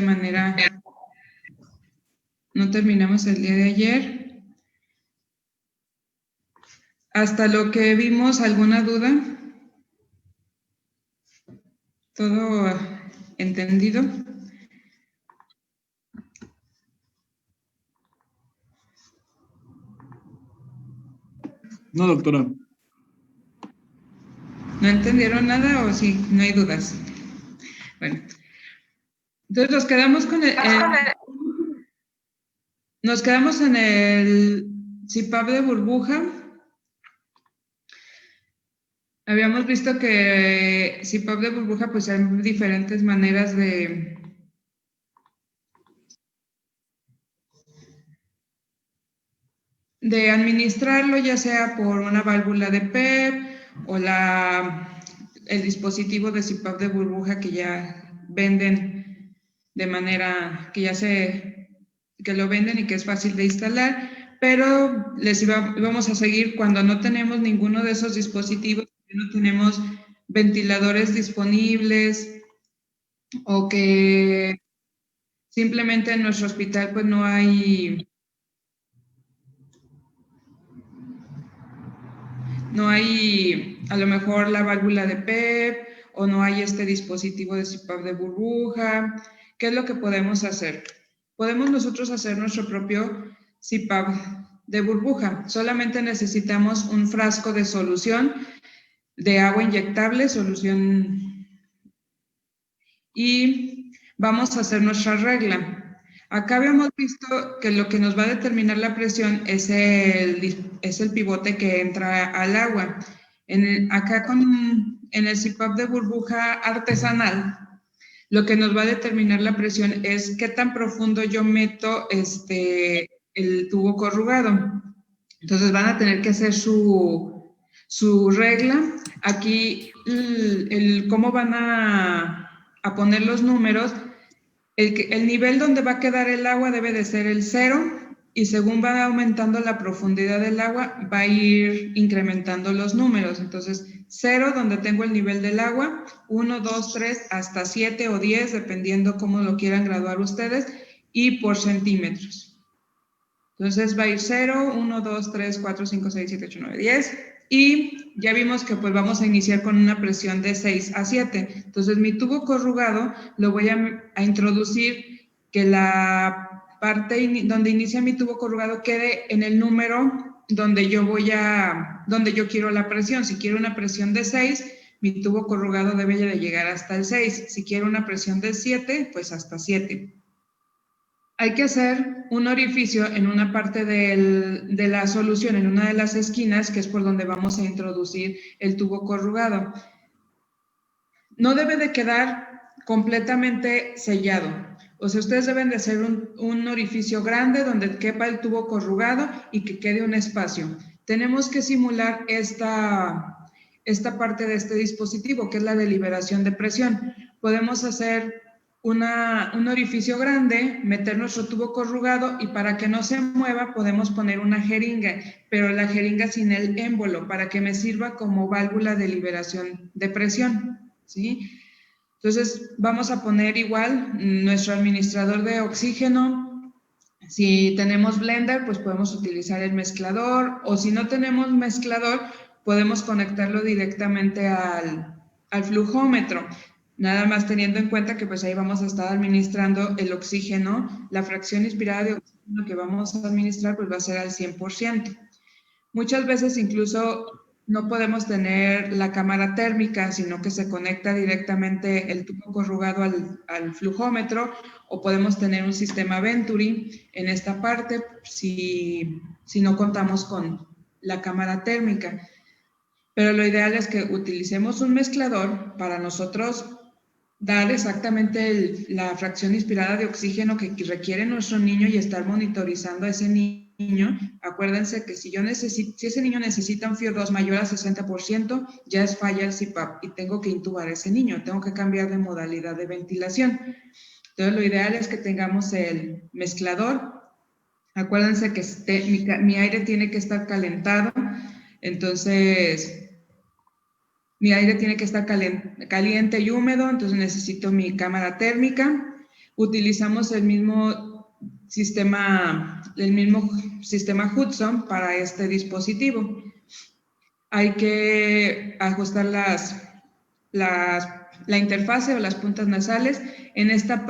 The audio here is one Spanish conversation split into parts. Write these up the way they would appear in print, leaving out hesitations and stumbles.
manera, no terminamos el día de ayer. Hasta lo que vimos, ¿alguna duda? ¿Todo entendido? No, doctora. ¿No entendieron nada o sí? No hay dudas. Bueno. Entonces nos quedamos con nos quedamos en el CIPAP de burbuja. Habíamos visto que CIPAP de burbuja, pues hay diferentes maneras de administrarlo, ya sea por una válvula de PEP o el dispositivo de CIPAP de burbuja que ya venden de manera que lo venden y que es fácil de instalar, pero vamos a seguir cuando no tenemos ninguno de esos dispositivos, no tenemos ventiladores disponibles o que simplemente en nuestro hospital pues no hay a lo mejor la válvula de PEP o no hay este dispositivo de CIPAP de burbuja. ¿Qué es lo que podemos hacer? Podemos nosotros hacer nuestro propio CIPAP de burbuja. Solamente necesitamos un frasco de solución de agua inyectable, y vamos a hacer nuestra regla. Acá habíamos visto que lo que nos va a determinar la presión es el pivote que entra al agua. Acá en el CIPAP de burbuja artesanal, lo que nos va a determinar la presión es qué tan profundo yo meto el tubo corrugado. Entonces van a tener que hacer su regla. Aquí cómo van a poner los números. El nivel donde va a quedar el agua debe de ser el 0 y según va aumentando la profundidad del agua va a ir incrementando los números. Entonces 0 donde tengo el nivel del agua, 1, 2, 3 hasta 7 o 10 dependiendo cómo lo quieran graduar ustedes, y por centímetros. Entonces va a ir 0, 1, 2, 3, 4, 5, 6, 7, 8, 9, 10 y ya vimos que pues vamos a iniciar con una presión de 6 a 7. Entonces mi tubo corrugado lo voy a introducir que la parte donde inicia mi tubo corrugado quede en el número donde yo quiero la presión. Si quiero una presión de 6, mi tubo corrugado debe de llegar hasta el 6. Si quiero una presión de 7, pues hasta 7. Hay que hacer un orificio en una parte de la solución, en una de las esquinas, que es por donde vamos a introducir el tubo corrugado. No debe de quedar completamente sellado. O sea, ustedes deben de hacer un orificio grande donde quepa el tubo corrugado y que quede un espacio. Tenemos que simular esta parte de este dispositivo, que es la de liberación de presión. Podemos hacer un orificio grande, meter nuestro tubo corrugado y para que no se mueva podemos poner una jeringa, pero la jeringa sin el émbolo para que me sirva como válvula de liberación de presión, ¿sí? Entonces vamos a poner igual nuestro administrador de oxígeno. Si tenemos blender, pues podemos utilizar el mezclador, o si no tenemos mezclador, podemos conectarlo directamente al flujómetro. Nada más teniendo en cuenta que pues ahí vamos a estar administrando el oxígeno, la fracción inspirada de oxígeno que vamos a administrar pues va a ser al 100%. Muchas veces incluso no podemos tener la cámara térmica, sino que se conecta directamente el tubo corrugado al flujómetro, o podemos tener un sistema Venturi en esta parte si no contamos con la cámara térmica. Pero lo ideal es que utilicemos un mezclador para nosotros dar exactamente la fracción inspirada de oxígeno que requiere nuestro niño y estar monitorizando a ese niño. Acuérdense que si ese niño necesita un FIO2 mayor a 60%, ya es falla el CIPAP y tengo que intubar a ese niño, tengo que cambiar de modalidad de ventilación. Entonces, lo ideal es que tengamos el mezclador. Acuérdense que mi aire tiene que estar calentado, entonces mi aire tiene que estar caliente y húmedo, entonces necesito mi cámara térmica. utilizamos el mismo sistema Hudson para este dispositivo. Hay que ajustar la interfase o las puntas nasales. En esta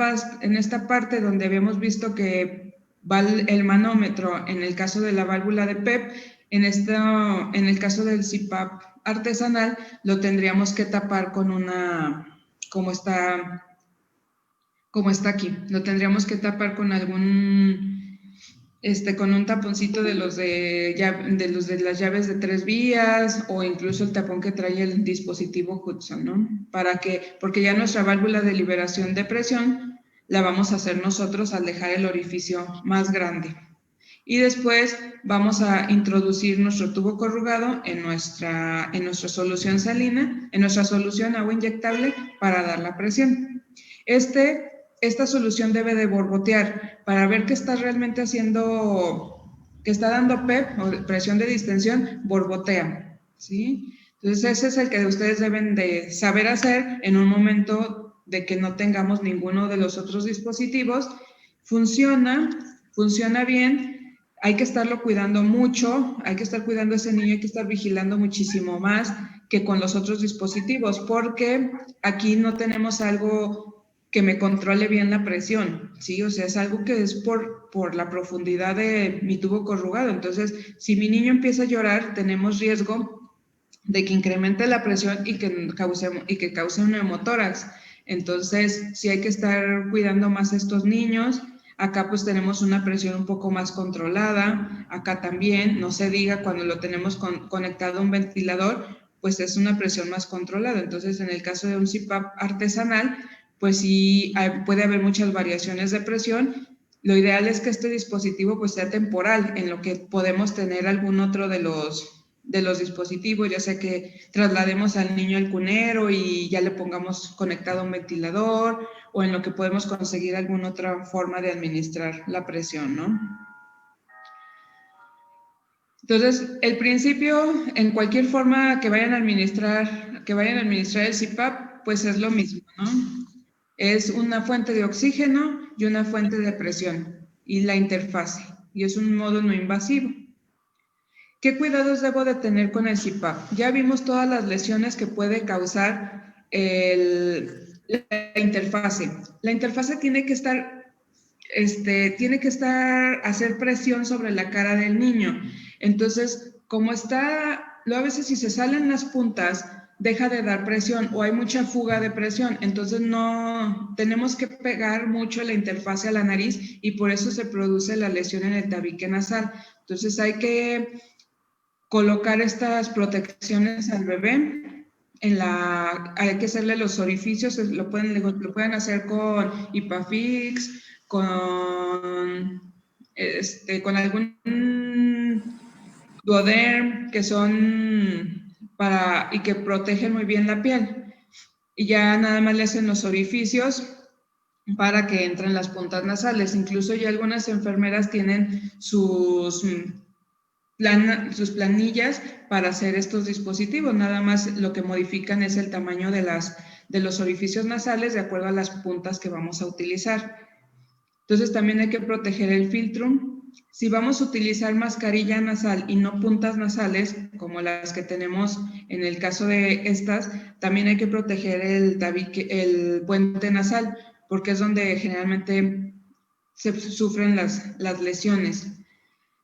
parte donde habíamos visto que va el manómetro, en el caso de la válvula de PEP, en el caso del CPAP artesanal, lo tendríamos que tapar con una, como está aquí, lo tendríamos que tapar con con un taponcito de los de las llaves de 3 vías, o incluso el tapón que trae el dispositivo Hudson, ¿no? Porque ya nuestra válvula de liberación de presión la vamos a hacer nosotros al dejar el orificio más grande. Y después vamos a introducir nuestro tubo corrugado en nuestra solución salina, en nuestra solución agua inyectable, para dar la presión. Esta solución debe de borbotear para ver que está realmente que está dando PEP o presión de distensión, borbotea, ¿sí? Entonces ese es el que ustedes deben de saber hacer en un momento de que no tengamos ninguno de los otros dispositivos. Funciona bien, hay que estarlo cuidando mucho, hay que estar cuidando a ese niño, hay que estar vigilando muchísimo más que con los otros dispositivos, porque aquí no tenemos algo que me controle bien la presión, ¿sí? O sea, es algo que es por la profundidad de mi tubo corrugado. Entonces, si mi niño empieza a llorar, tenemos riesgo de que incremente la presión y que cause un neumotórax. Entonces, sí hay que estar cuidando más a estos niños. Acá pues tenemos una presión un poco más controlada. Acá también, no se diga, cuando lo tenemos conectado a un ventilador, pues es una presión más controlada. Entonces, en el caso de un CPAP artesanal, pues sí puede haber muchas variaciones de presión. Lo ideal es que este dispositivo pues sea temporal, en lo que podemos tener algún otro de los dispositivos, ya sea que traslademos al niño al cunero y ya le pongamos conectado a un ventilador, o en lo que podemos conseguir alguna otra forma de administrar la presión, ¿no? Entonces, el principio, en cualquier forma que vayan a administrar el CPAP, pues es lo mismo, ¿no? Es una fuente de oxígeno y una fuente de presión, y la interfase, y es un modo no invasivo. ¿Qué cuidados debo de tener con el CPAP? Ya vimos todas las lesiones que puede causar la interfase. La interfase tiene que hacer presión sobre la cara del niño. Entonces, como está, luego a veces si se salen las puntas, deja de dar presión o hay mucha fuga de presión. Entonces, no tenemos que pegar mucho la interfase a la nariz, y por eso se produce la lesión en el tabique nasal. Entonces, hay que colocar estas protecciones al bebé. Hay que hacerle los orificios, lo pueden hacer con Ipafix, con algún Duoderm, que son y que protegen muy bien la piel. Y ya nada más le hacen los orificios para que entren las puntas nasales. Incluso ya algunas enfermeras tienen sus planillas para hacer estos dispositivos. Nada más lo que modifican es el tamaño de los orificios nasales de acuerdo a las puntas que vamos a utilizar. Entonces también hay que proteger el filtrum. Si vamos a utilizar mascarilla nasal y no puntas nasales, como las que tenemos en el caso de estas, también hay que proteger el puente nasal, porque es donde generalmente se sufren las lesiones.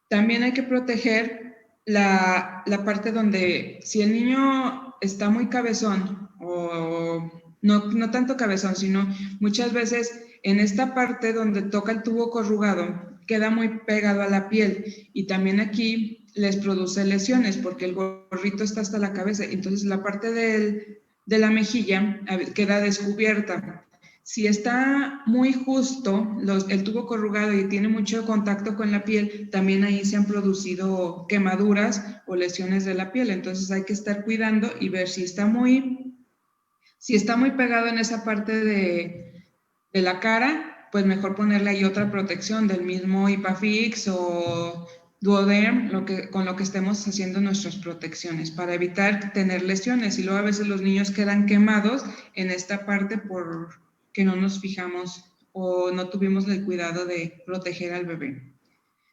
También hay que proteger la parte donde, si el niño está muy cabezón, o no tanto cabezón, sino muchas veces en esta parte donde toca el tubo corrugado, queda muy pegado a la piel, y también aquí les produce lesiones porque el gorrito está hasta la cabeza. Entonces la parte de la mejilla queda descubierta. Si está muy justo el tubo corrugado y tiene mucho contacto con la piel, también ahí se han producido quemaduras o lesiones de la piel. Entonces hay que estar cuidando y ver si está muy pegado en esa parte de la cara, pues mejor ponerle ahí otra protección del mismo Ipafix o Duoderm, con lo que estemos haciendo nuestras protecciones, para evitar tener lesiones. Y luego a veces los niños quedan quemados en esta parte porque no nos fijamos o no tuvimos el cuidado de proteger al bebé.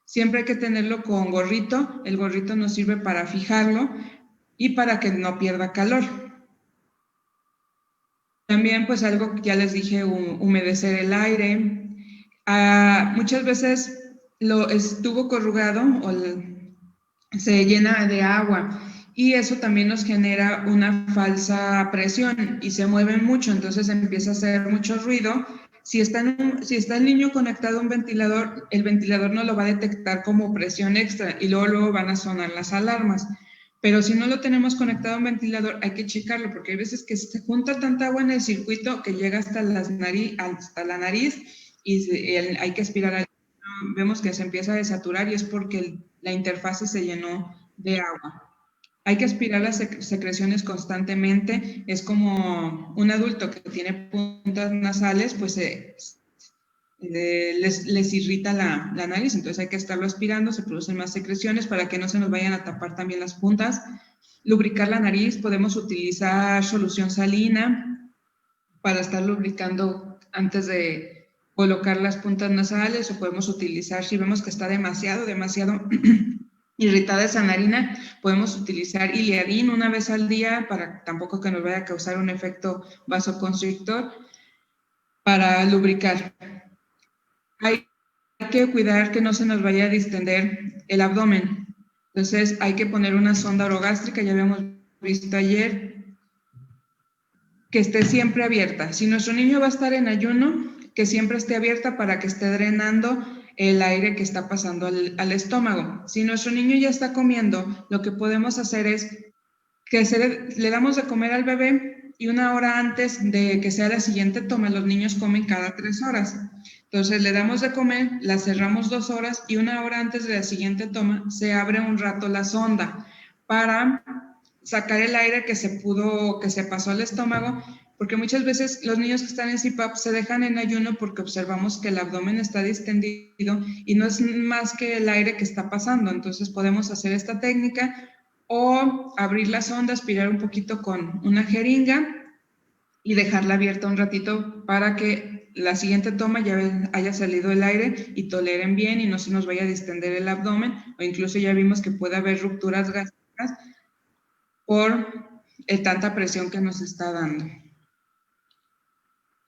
Siempre hay que tenerlo con gorrito. El gorrito nos sirve para fijarlo y para que no pierda calor. También, pues algo que ya les dije, humedecer el aire. Muchas veces estuvo corrugado o se llena de agua y eso también nos genera una falsa presión y se mueve mucho, entonces empieza a hacer mucho ruido. Si está el niño conectado a un ventilador, el ventilador no lo va a detectar como presión extra y luego van a sonar las alarmas. Pero si no lo tenemos conectado a un ventilador, hay que checarlo, porque hay veces que se junta tanta agua en el circuito que llega hasta la nariz y hay que aspirar. Vemos que se empieza a desaturar y es porque la interfase se llenó de agua. Hay que aspirar las secreciones constantemente. Es como un adulto que tiene puntas nasales, pues les irrita la nariz, entonces hay que estarlo aspirando, se producen más secreciones para que no se nos vayan a tapar también las puntas. Lubricar la nariz, podemos utilizar solución salina para estar lubricando antes de colocar las puntas nasales, o podemos utilizar, si vemos que está demasiado irritada esa narina, podemos utilizar Iliadin una vez al día para tampoco que nos vaya a causar un efecto vasoconstrictor para lubricar. Hay que cuidar que no se nos vaya a distender el abdomen. Entonces hay que poner una sonda orogástrica, ya habíamos visto ayer, que esté siempre abierta. Si nuestro niño va a estar en ayuno, que siempre esté abierta para que esté drenando el aire que está pasando al estómago. Si nuestro niño ya está comiendo, lo que podemos hacer es que le damos de comer al bebé y 1 hora antes de que sea la siguiente toma, los niños comen cada 3 horas. Entonces le damos de comer, la cerramos 2 horas y 1 hora antes de la siguiente toma se abre un rato la sonda para sacar el aire que se pasó al estómago, porque muchas veces los niños que están en CPAP se dejan en ayuno porque observamos que el abdomen está distendido y no es más que el aire que está pasando. Entonces podemos hacer esta técnica o abrir la sonda, aspirar un poquito con una jeringa y dejarla abierta un ratito para que la siguiente toma ya haya salido el aire y toleren bien y no se nos vaya a distender el abdomen, o incluso ya vimos que puede haber rupturas gástricas por tanta presión que nos está dando.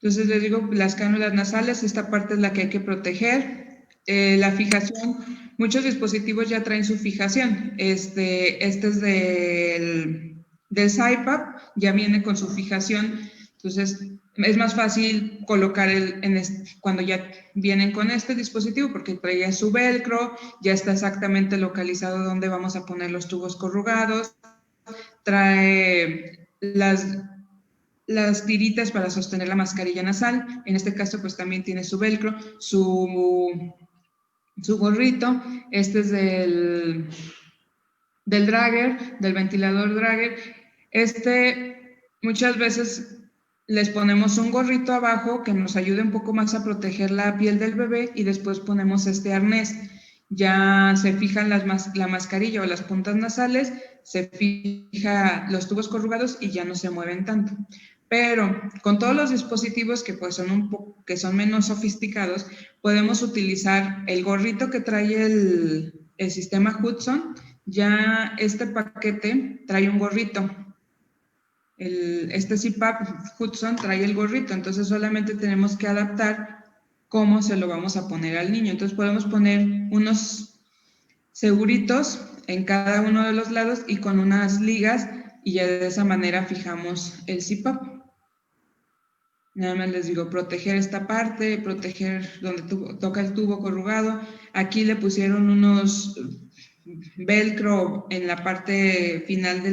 Entonces les digo, las cánulas nasales, esta parte es la que hay que proteger. La fijación, muchos dispositivos ya traen su fijación. Este es del CyPAP, ya viene con su fijación. Entonces es más fácil colocar cuando ya vienen con este dispositivo, porque trae su velcro, ya está exactamente localizado dónde vamos a poner los tubos corrugados, trae las tiritas para sostener la mascarilla nasal. En este caso pues también tiene su velcro, su gorrito. Este es del Drager, del ventilador Drager. Muchas veces les ponemos un gorrito abajo que nos ayude un poco más a proteger la piel del bebé y después ponemos este arnés. Ya se fijan la mascarilla o las puntas nasales, se fija los tubos corrugados y ya no se mueven tanto. Pero con todos los dispositivos que pues son menos sofisticados, podemos utilizar el gorrito que trae el sistema Hudson. Ya este paquete trae un gorrito. Este CPAP Hudson trae el gorrito, entonces solamente tenemos que adaptar cómo se lo vamos a poner al niño. Entonces podemos poner unos seguritos en cada uno de los lados y con unas ligas, y ya de esa manera fijamos el CPAP. Nada más les digo, proteger esta parte, proteger donde toca el tubo corrugado. Aquí le pusieron unos velcro en la parte final de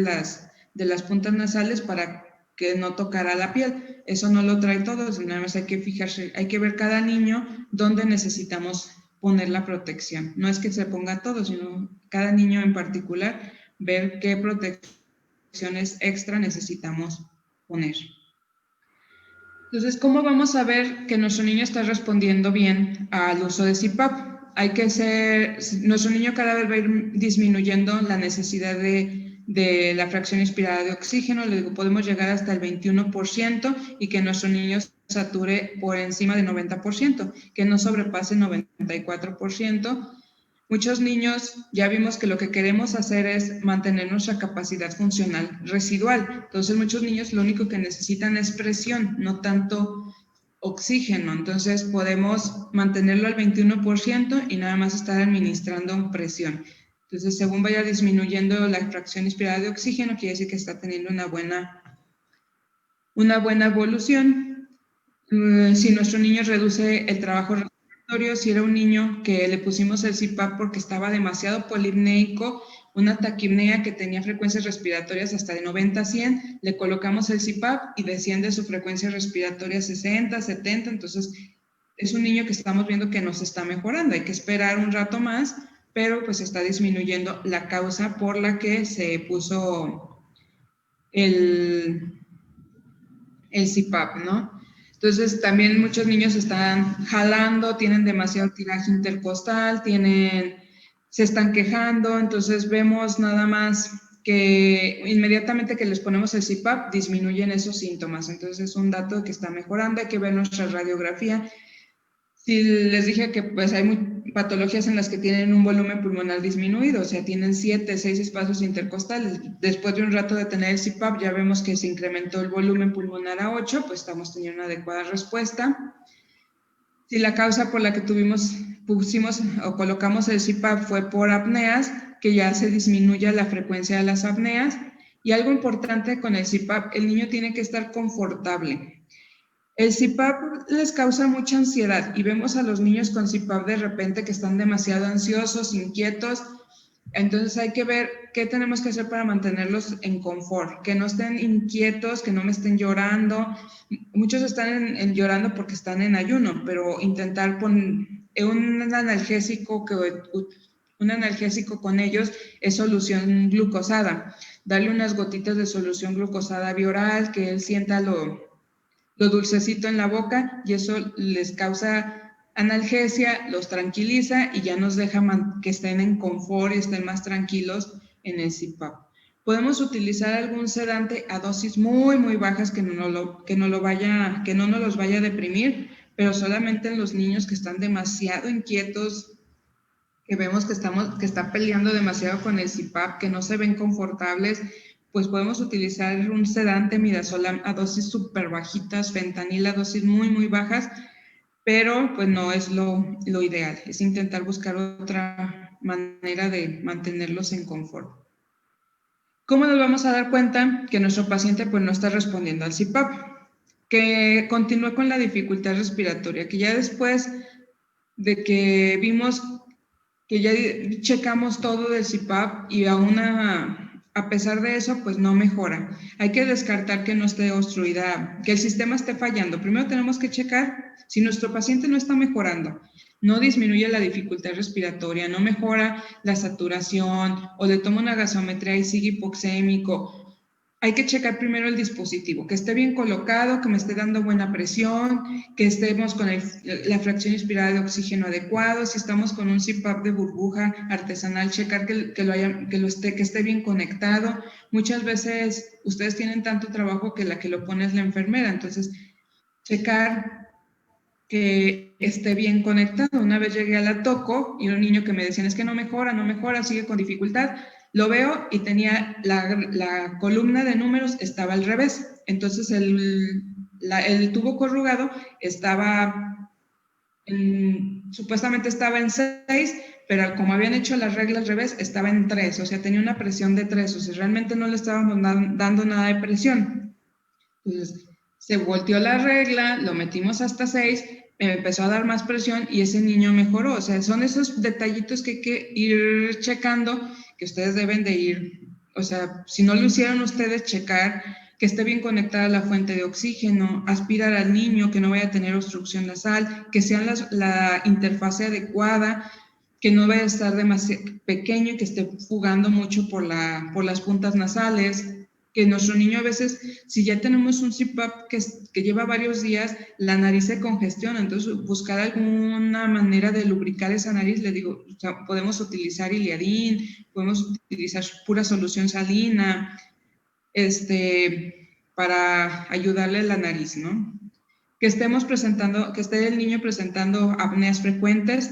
las puntas nasales para que no tocara la piel. Eso no lo trae todo, nada más hay que fijarse, hay que ver cada niño dónde necesitamos poner la protección. No es que se ponga todo, sino cada niño en particular, ver qué protecciones extra necesitamos poner. Entonces, ¿cómo vamos a ver que nuestro niño está respondiendo bien al uso de CPAP? Nuestro niño cada vez va a ir disminuyendo la necesidad de de la fracción inspirada de oxígeno, le digo, podemos llegar hasta el 21% y que nuestro niño sature por encima de 90%, que no sobrepase 94%. Muchos niños ya vimos que lo que queremos hacer es mantener nuestra capacidad funcional residual. Entonces, muchos niños lo único que necesitan es presión, no tanto oxígeno. Entonces, podemos mantenerlo al 21% y nada más estar administrando presión. Entonces, según vaya disminuyendo la fracción inspirada de oxígeno, quiere decir que está teniendo una buena evolución. Si nuestro niño reduce el trabajo respiratorio, si era un niño que le pusimos el CPAP porque estaba demasiado polipneico, una taquipnea que tenía frecuencias respiratorias hasta de 90 a 100, le colocamos el CPAP y desciende su frecuencia respiratoria a 60, 70, entonces es un niño que estamos viendo que nos está mejorando, hay que esperar un rato más, pero pues está disminuyendo la causa por la que se puso el CPAP, ¿no? Entonces, también muchos niños están jalando, tienen demasiado tiraje intercostal, se están quejando, entonces vemos nada más que inmediatamente que les ponemos el CPAP, disminuyen esos síntomas. Entonces, es un dato que está mejorando, hay que ver nuestra radiografía. Sí, les dije que pues hay patologías en las que tienen un volumen pulmonar disminuido, o sea, tienen 7, 6 espacios intercostales. Después de un rato de tener el CPAP, ya vemos que se incrementó el volumen pulmonar a 8, pues estamos teniendo una adecuada respuesta. Si la causa por la que pusimos o colocamos el CPAP fue por apneas, que ya se disminuya la frecuencia de las apneas. Y algo importante con el CPAP, el niño tiene que estar confortable. El CPAP les causa mucha ansiedad y vemos a los niños con CPAP de repente que están demasiado ansiosos, inquietos. Entonces hay que ver qué tenemos que hacer para mantenerlos en confort, que no estén inquietos, que no me estén llorando. Muchos están llorando porque están en ayuno, pero intentar poner un analgésico con ellos es solución glucosada. Darle unas gotitas de solución glucosada bioral, que él sienta lo dulcecito en la boca y eso les causa analgesia, los tranquiliza y ya nos deja que estén en confort y estén más tranquilos en el CPAP. Podemos utilizar algún sedante a dosis muy, muy bajas que no nos los vaya a deprimir, pero solamente en los niños que están demasiado inquietos, que vemos que están peleando demasiado con el CPAP, que no se ven confortables, pues podemos utilizar un sedante midazolam a dosis súper bajitas, fentanil a dosis muy, muy bajas, pero pues no es lo ideal, es intentar buscar otra manera de mantenerlos en confort. ¿Cómo nos vamos a dar cuenta que nuestro paciente pues no está respondiendo al CPAP? Que continúe con la dificultad respiratoria, que ya después de que vimos que ya checamos todo del CPAP y a pesar de eso, pues no mejora. Hay que descartar que no esté obstruida, que el sistema esté fallando. Primero tenemos que checar si nuestro paciente no está mejorando, no disminuye la dificultad respiratoria, no mejora la saturación o le toma una gasometría y sigue hipoxémico. Hay que checar primero el dispositivo, que esté bien colocado, que me esté dando buena presión, que estemos con la fracción inspirada de oxígeno adecuado. Si estamos con un CPAP de burbuja artesanal, checar que esté bien conectado. Muchas veces ustedes tienen tanto trabajo que la que lo pone es la enfermera, entonces checar que esté bien conectado. Una vez llegué a la toco y un niño que me decían es que no mejora, sigue con dificultad. Lo veo y tenía la columna de números estaba al revés. Entonces el tubo corrugado supuestamente estaba en 6, pero como habían hecho las reglas al revés, estaba en 3, o sea, tenía una presión de 3, o sea, realmente no le estábamos dando nada de presión. Entonces, se volteó la regla, lo metimos hasta 6, me empezó a dar más presión y ese niño mejoró. O sea, son esos detallitos que hay que ir checando, que ustedes deben de ir, o sea, si no lo hicieron ustedes, checar que esté bien conectada la fuente de oxígeno, aspirar al niño, que no vaya a tener obstrucción nasal, que sea la interfase adecuada, que no vaya a estar demasiado pequeño y que esté fugando mucho por las puntas nasales, que nuestro niño a veces, si ya tenemos un CPAP que lleva varios días, la nariz se congestiona, entonces buscar alguna manera de lubricar esa nariz, le digo, o sea, podemos utilizar Iliadin, podemos utilizar pura solución salina, para ayudarle a la nariz, ¿no? Que esté el niño presentando apneas frecuentes,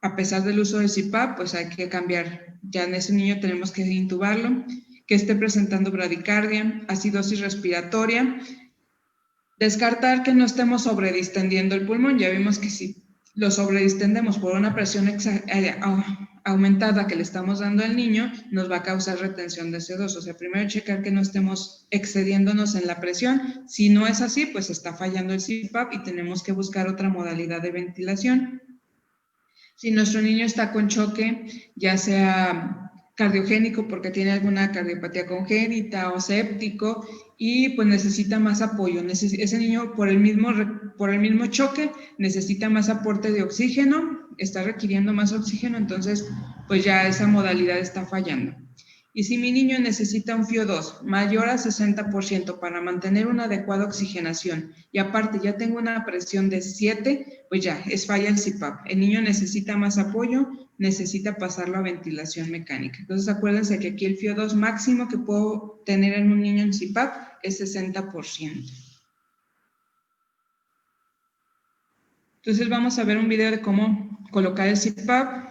a pesar del uso del CPAP, pues hay que cambiar. Ya en ese niño tenemos que intubarlo, que esté presentando bradicardia, acidosis respiratoria. Descartar que no estemos sobredistendiendo el pulmón. Ya vimos que si lo sobredistendemos por una presión aumentada que le estamos dando al niño, nos va a causar retención de CO2. O sea, primero checar que no estemos excediéndonos en la presión. Si no es así, pues está fallando el CPAP y tenemos que buscar otra modalidad de ventilación. Si nuestro niño está con choque, ya sea cardiogénico porque tiene alguna cardiopatía congénita o séptico y pues necesita más apoyo. Ese niño por el mismo choque necesita más aporte de oxígeno, está requiriendo más oxígeno, entonces pues ya esa modalidad está fallando. Y si mi niño necesita un FiO2 mayor a 60% para mantener una adecuada oxigenación y aparte ya tengo una presión de 7, pues ya es falla el CPAP. El niño necesita más apoyo, necesita pasarlo a ventilación mecánica. Entonces acuérdense que aquí el FiO2 máximo que puedo tener en un niño en CPAP es 60%. Entonces vamos a ver un video de cómo colocar el CPAP.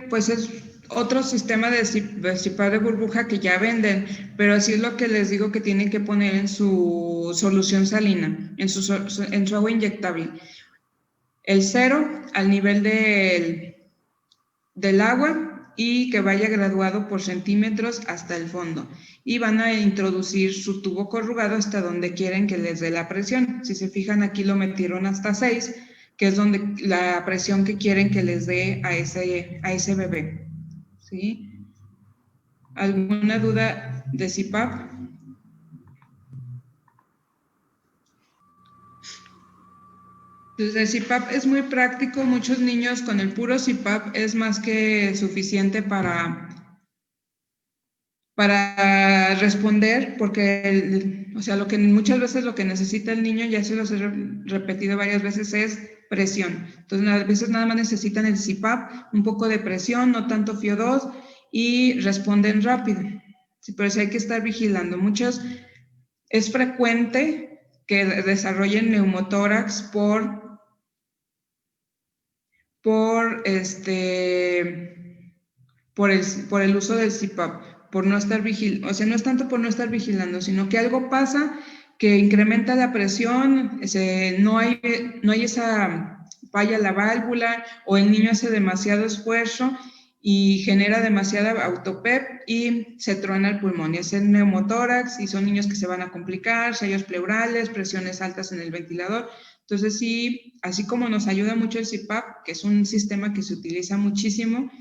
Pues es otro sistema de CPAP de burbuja que ya venden, pero así es lo que les digo que tienen que poner en su solución salina, en su agua inyectable. el 0 al nivel del agua y que vaya graduado por centímetros hasta el fondo. Y van a introducir su tubo corrugado hasta donde quieren que les dé la presión. Si se fijan, aquí lo metieron hasta 6, que es donde la presión que quieren que les dé a ese bebé. ¿Sí? ¿Alguna duda de CPAP? Entonces, el CPAP es muy práctico. Muchos niños con el puro CPAP es más que suficiente para responder, porque o sea, muchas veces lo que necesita el niño, ya se los he repetido varias veces, es presión. Entonces, a veces nada más necesitan el CPAP, un poco de presión, no tanto FIO2, y responden rápido. Sí, pero sí hay que estar vigilando. Es frecuente que desarrollen neumotórax por el uso del CPAP, por no estar vigilando, o sea, no es tanto por no estar vigilando, sino que algo pasa que incrementa la presión, no hay esa falla la válvula, o el niño hace demasiado esfuerzo y genera demasiada autopep y se truena el pulmón, y es el neumotórax, y son niños que se van a complicar, sellos pleurales, presiones altas en el ventilador. Entonces sí, así como nos ayuda mucho el CPAP, que es un sistema que se utiliza muchísimo,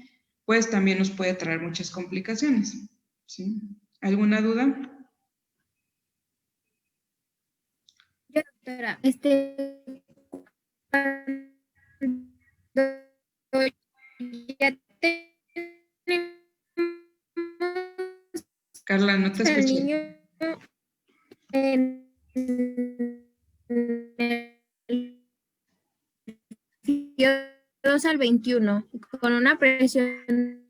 pues también nos puede traer muchas complicaciones. ¿Sí? ¿Alguna duda? Yo, doctora, ya tenemos Carla, no te al escuché. niño en el 2 al 21 con una presión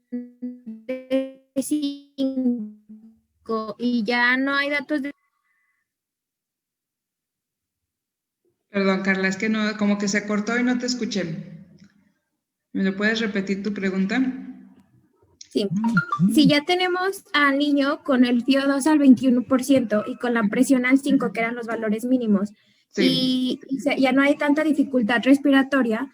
de 5 y ya no hay datos de... Perdón, Carla, es que no, como que se cortó y no te escuché. ¿Me lo puedes repetir tu pregunta? Sí. Si ya tenemos al niño con el FIO2 al 21% y con la presión al 5, que eran los valores mínimos, Sí. y ya no hay tanta dificultad respiratoria,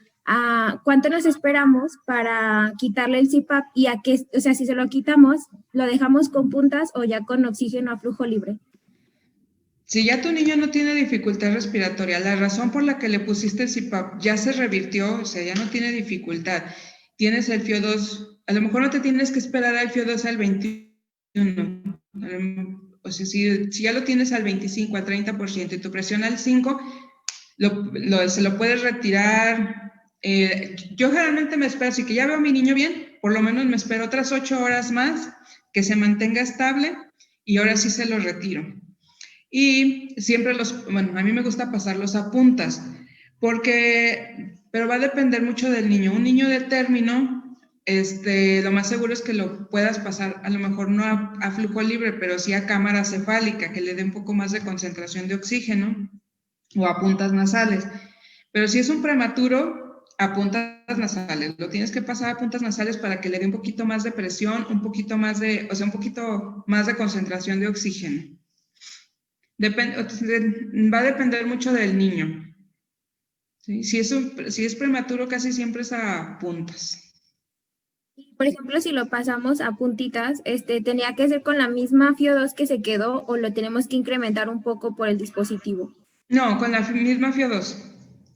¿cuánto nos esperamos para quitarle el CPAP? Y a qué, o sea, si se lo quitamos, ¿lo dejamos con puntas o ya con oxígeno a flujo libre? Si ya tu niño no tiene dificultad respiratoria, la razón por la que le pusiste el CPAP ya se revirtió, o sea, ya no tiene dificultad. Tienes el FIO2, a lo mejor no te tienes que esperar al FIO2 al 21. O sea, si ya lo tienes al 25, al 30% y tu presión al 5, se lo puedes retirar. Yo generalmente me espero, si que ya veo a mi niño bien, por lo menos me espero otras 8 horas más, que se mantenga estable, y ahora sí se lo retiro. Y siempre a mí me gusta pasarlos a puntas, pero va a depender mucho del niño. Un niño de término, lo más seguro es que lo puedas pasar, a lo mejor no a flujo libre, pero sí a cámara cefálica, que le dé un poco más de concentración de oxígeno, o a puntas nasales. Pero si es un prematuro, a puntas nasales. Lo tienes que pasar a puntas nasales para que le dé un poquito más de presión, un poquito más de concentración de oxígeno. Va a depender mucho del niño. ¿Sí? Si es prematuro, casi siempre es a puntas. Por ejemplo, si lo pasamos a puntitas, ¿tenía que ser con la misma FIO2 que se quedó o lo tenemos que incrementar un poco por el dispositivo? No, con la misma FIO2.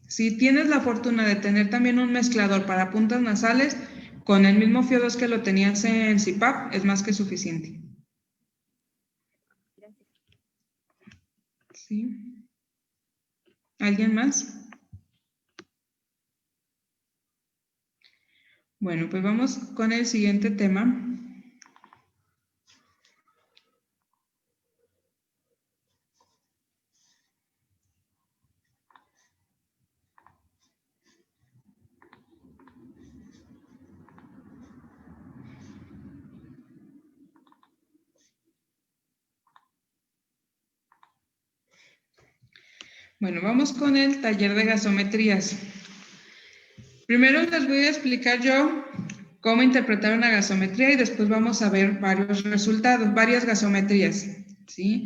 Si tienes la fortuna de tener también un mezclador para puntas nasales, con el mismo FIO2 que lo tenías en CPAP, es más que suficiente. ¿Sí? ¿Alguien más? Bueno, pues vamos con el siguiente tema. Bueno, vamos con el taller de gasometrías. Primero les voy a explicar yo cómo interpretar una gasometría y después vamos a ver varios resultados, varias gasometrías, ¿sí?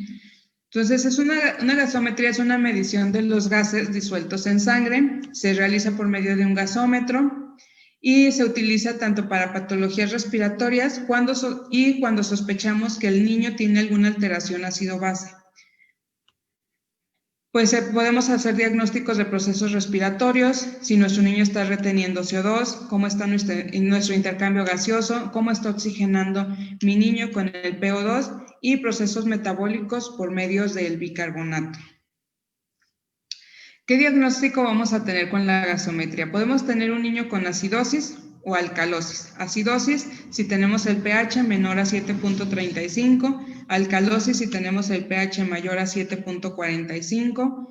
Entonces, una gasometría es una medición de los gases disueltos en sangre, se realiza por medio de un gasómetro y se utiliza tanto para patologías respiratorias cuando sospechamos que el niño tiene alguna alteración ácido-base. Pues podemos hacer diagnósticos de procesos respiratorios, si nuestro niño está reteniendo CO2, cómo está nuestro intercambio gaseoso, cómo está oxigenando mi niño con el PO2 y procesos metabólicos por medios del bicarbonato. ¿Qué diagnóstico vamos a tener con la gasometría? Podemos tener un niño con acidosis o alcalosis. Acidosis si tenemos el pH menor a 7.35, alcalosis si tenemos el pH mayor a 7.45.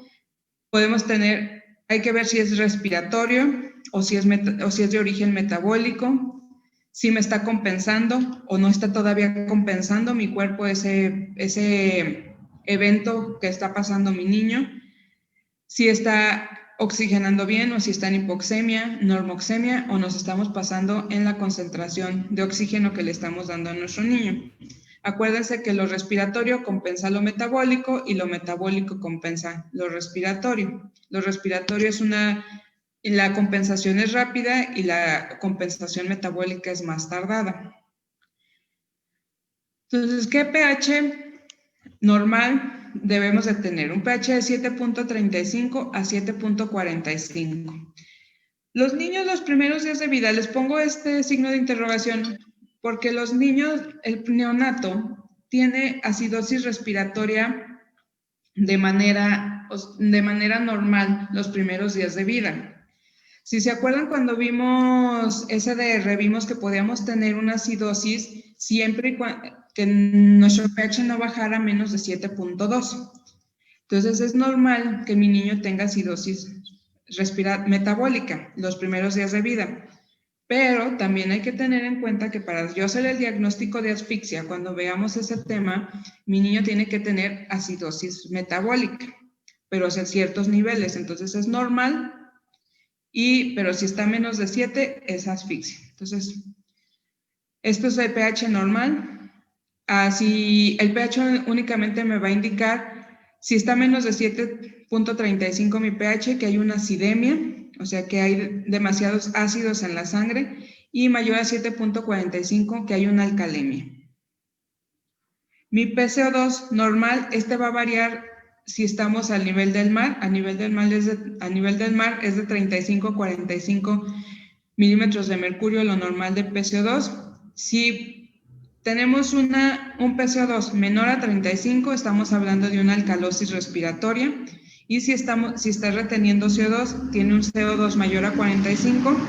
Podemos tener, hay que ver si es respiratorio o si es de origen metabólico, si me está compensando o no está todavía compensando mi cuerpo ese evento que está pasando mi niño, si está oxigenando bien o si está en hipoxemia, normoxemia o nos estamos pasando en la concentración de oxígeno que le estamos dando a nuestro niño. Acuérdense que lo respiratorio compensa lo metabólico y lo metabólico compensa lo respiratorio. Lo respiratorio la compensación es rápida y la compensación metabólica es más tardada. Entonces, ¿qué pH normal debemos de tener? Un pH de 7.35 a 7.45. Los niños los primeros días de vida, les pongo este signo de interrogación, porque los niños, el neonato, tiene acidosis respiratoria de manera normal los primeros días de vida. Si se acuerdan cuando vimos SDR, vimos que podíamos tener una acidosis siempre y cuando que nuestro pH no bajara menos de 7.2. Entonces es normal que mi niño tenga acidosis metabólica los primeros días de vida. Pero también hay que tener en cuenta que para yo hacer el diagnóstico de asfixia, cuando veamos ese tema, mi niño tiene que tener acidosis metabólica, pero a ciertos niveles. Entonces es normal, pero si está menos de 7, es asfixia. Entonces, esto es el pH normal. Si el pH únicamente me va a indicar, si está menos de 7.35 mi pH, que hay una acidemia, o sea que hay demasiados ácidos en la sangre, y mayor a 7.45, que hay una alcalemia. Mi PCO2 normal, va a variar si estamos al nivel del mar. A nivel del mar es de 35 a 45 milímetros de mercurio, lo normal de PCO2. Si tenemos un PCO2 menor a 35, estamos hablando de una alcalosis respiratoria. Y si está reteniendo CO2, tiene un CO2 mayor a 45,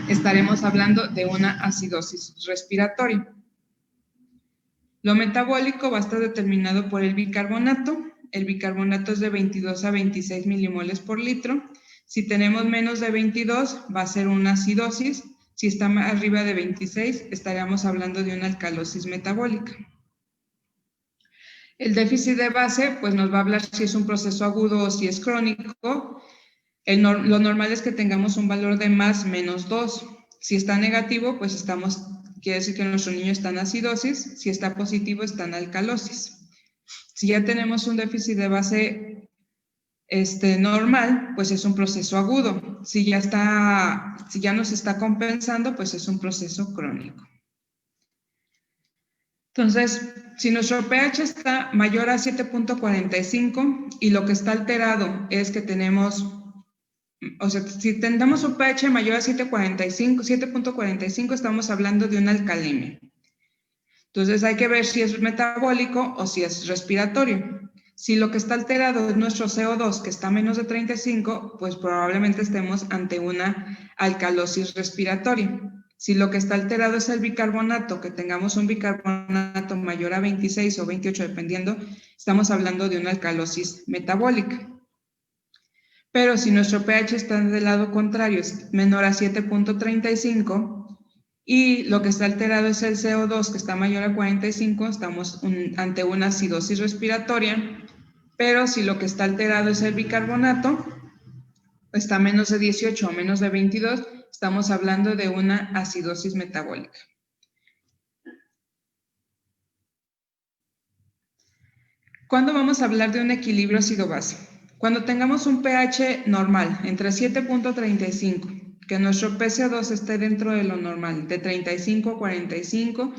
estaremos hablando de una acidosis respiratoria. Lo metabólico va a estar determinado por el bicarbonato. El bicarbonato es de 22 a 26 milimoles por litro. Si tenemos menos de 22, va a ser una acidosis. Si está arriba de 26, estaríamos hablando de una alcalosis metabólica. El déficit de base, pues nos va a hablar si es un proceso agudo o si es crónico. Lo normal es que tengamos un valor de más menos 2. Si está negativo, pues quiere decir que nuestro niño está en acidosis. Si está positivo, está en alcalosis. Si ya tenemos un déficit de base normal, pues es un proceso agudo. Si ya nos está compensando, pues es un proceso crónico. Entonces, si nuestro pH está mayor a 7.45 y lo que está alterado es que tenemos, o sea, si tenemos un pH mayor a 7.45, estamos hablando de una alcalemia. Entonces hay que ver si es metabólico o si es respiratorio. Si lo que está alterado es nuestro CO2, que está a menos de 35, pues probablemente estemos ante una alcalosis respiratoria. Si lo que está alterado es el bicarbonato, que tengamos un bicarbonato mayor a 26 o 28, dependiendo, estamos hablando de una alcalosis metabólica. Pero si nuestro pH está del lado contrario, es menor a 7.35, y lo que está alterado es el CO2, que está mayor a 45, estamos ante una acidosis respiratoria. Pero si lo que está alterado es el bicarbonato, está a menos de 18 o menos de 22, estamos hablando de una acidosis metabólica. ¿Cuándo vamos a hablar de un equilibrio ácido-base? Cuando tengamos un pH normal, entre 7.35, que nuestro PCO2 esté dentro de lo normal, de 35 a 45,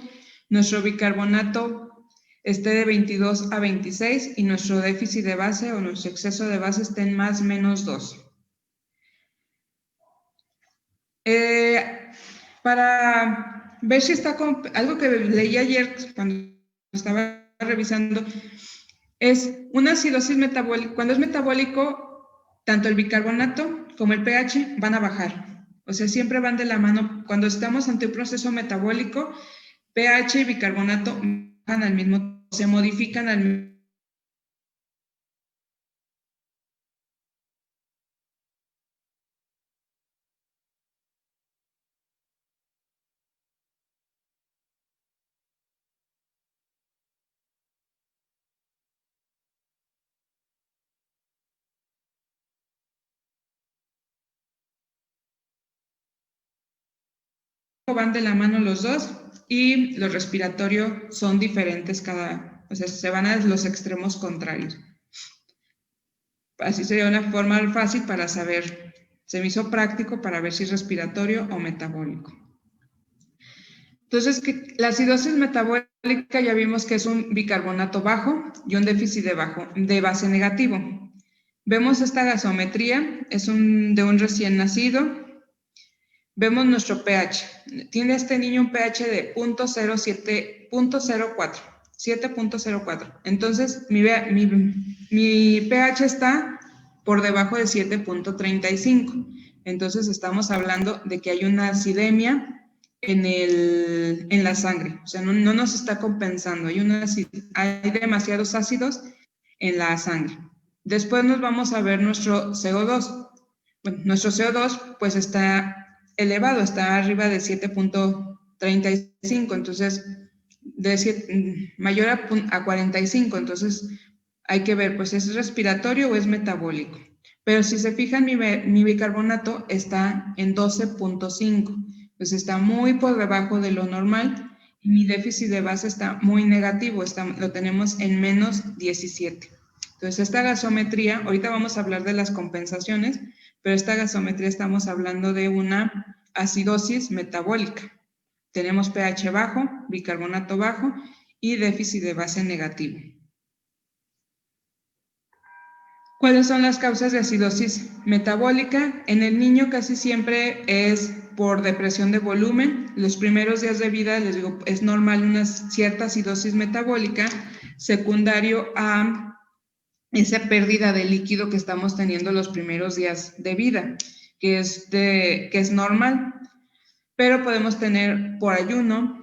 nuestro bicarbonato esté de 22 a 26 y nuestro déficit de base o nuestro exceso de base esté en más o menos 2. Para ver si está con algo que leí ayer cuando estaba revisando, es una acidosis metabólica. Cuando es metabólico, tanto el bicarbonato como el pH van a bajar. O sea, siempre van de la mano. Cuando estamos ante un proceso metabólico, pH y bicarbonato bajan al mismo, se modifican al mismo. Van de la mano los dos y los respiratorios son diferentes o sea, se van a los extremos contrarios. Así sería una forma fácil para saber, se me hizo práctico para ver si es respiratorio o metabólico. Entonces, la acidosis metabólica ya vimos que es un bicarbonato bajo y un déficit de base negativo. Vemos esta gasometría, es de un recién nacido. Vemos nuestro pH. Tiene este niño un pH de 7.04. Entonces, mi pH está por debajo de 7.35. Entonces, estamos hablando de que hay una acidemia en la sangre. O sea, no nos está compensando. Hay demasiados ácidos en la sangre. Después nos vamos a ver nuestro CO2. Bueno, nuestro CO2 pues está elevado, está arriba de 7.35, entonces mayor a 45, entonces hay que ver pues es respiratorio o es metabólico. Pero si se fijan, mi bicarbonato está en 12.5, pues está muy por debajo de lo normal y mi déficit de base está muy negativo, lo tenemos en menos 17. Entonces esta gasometría, ahorita vamos a hablar de las compensaciones, pero esta gasometría estamos hablando de una acidosis metabólica. Tenemos pH bajo, bicarbonato bajo y déficit de base negativo. ¿Cuáles son las causas de acidosis metabólica? En el niño casi siempre es por depresión de volumen. Los primeros días de vida, les digo, es normal una cierta acidosis metabólica, secundario a esa pérdida de líquido que estamos teniendo los primeros días de vida, que es normal, pero podemos tener por ayuno,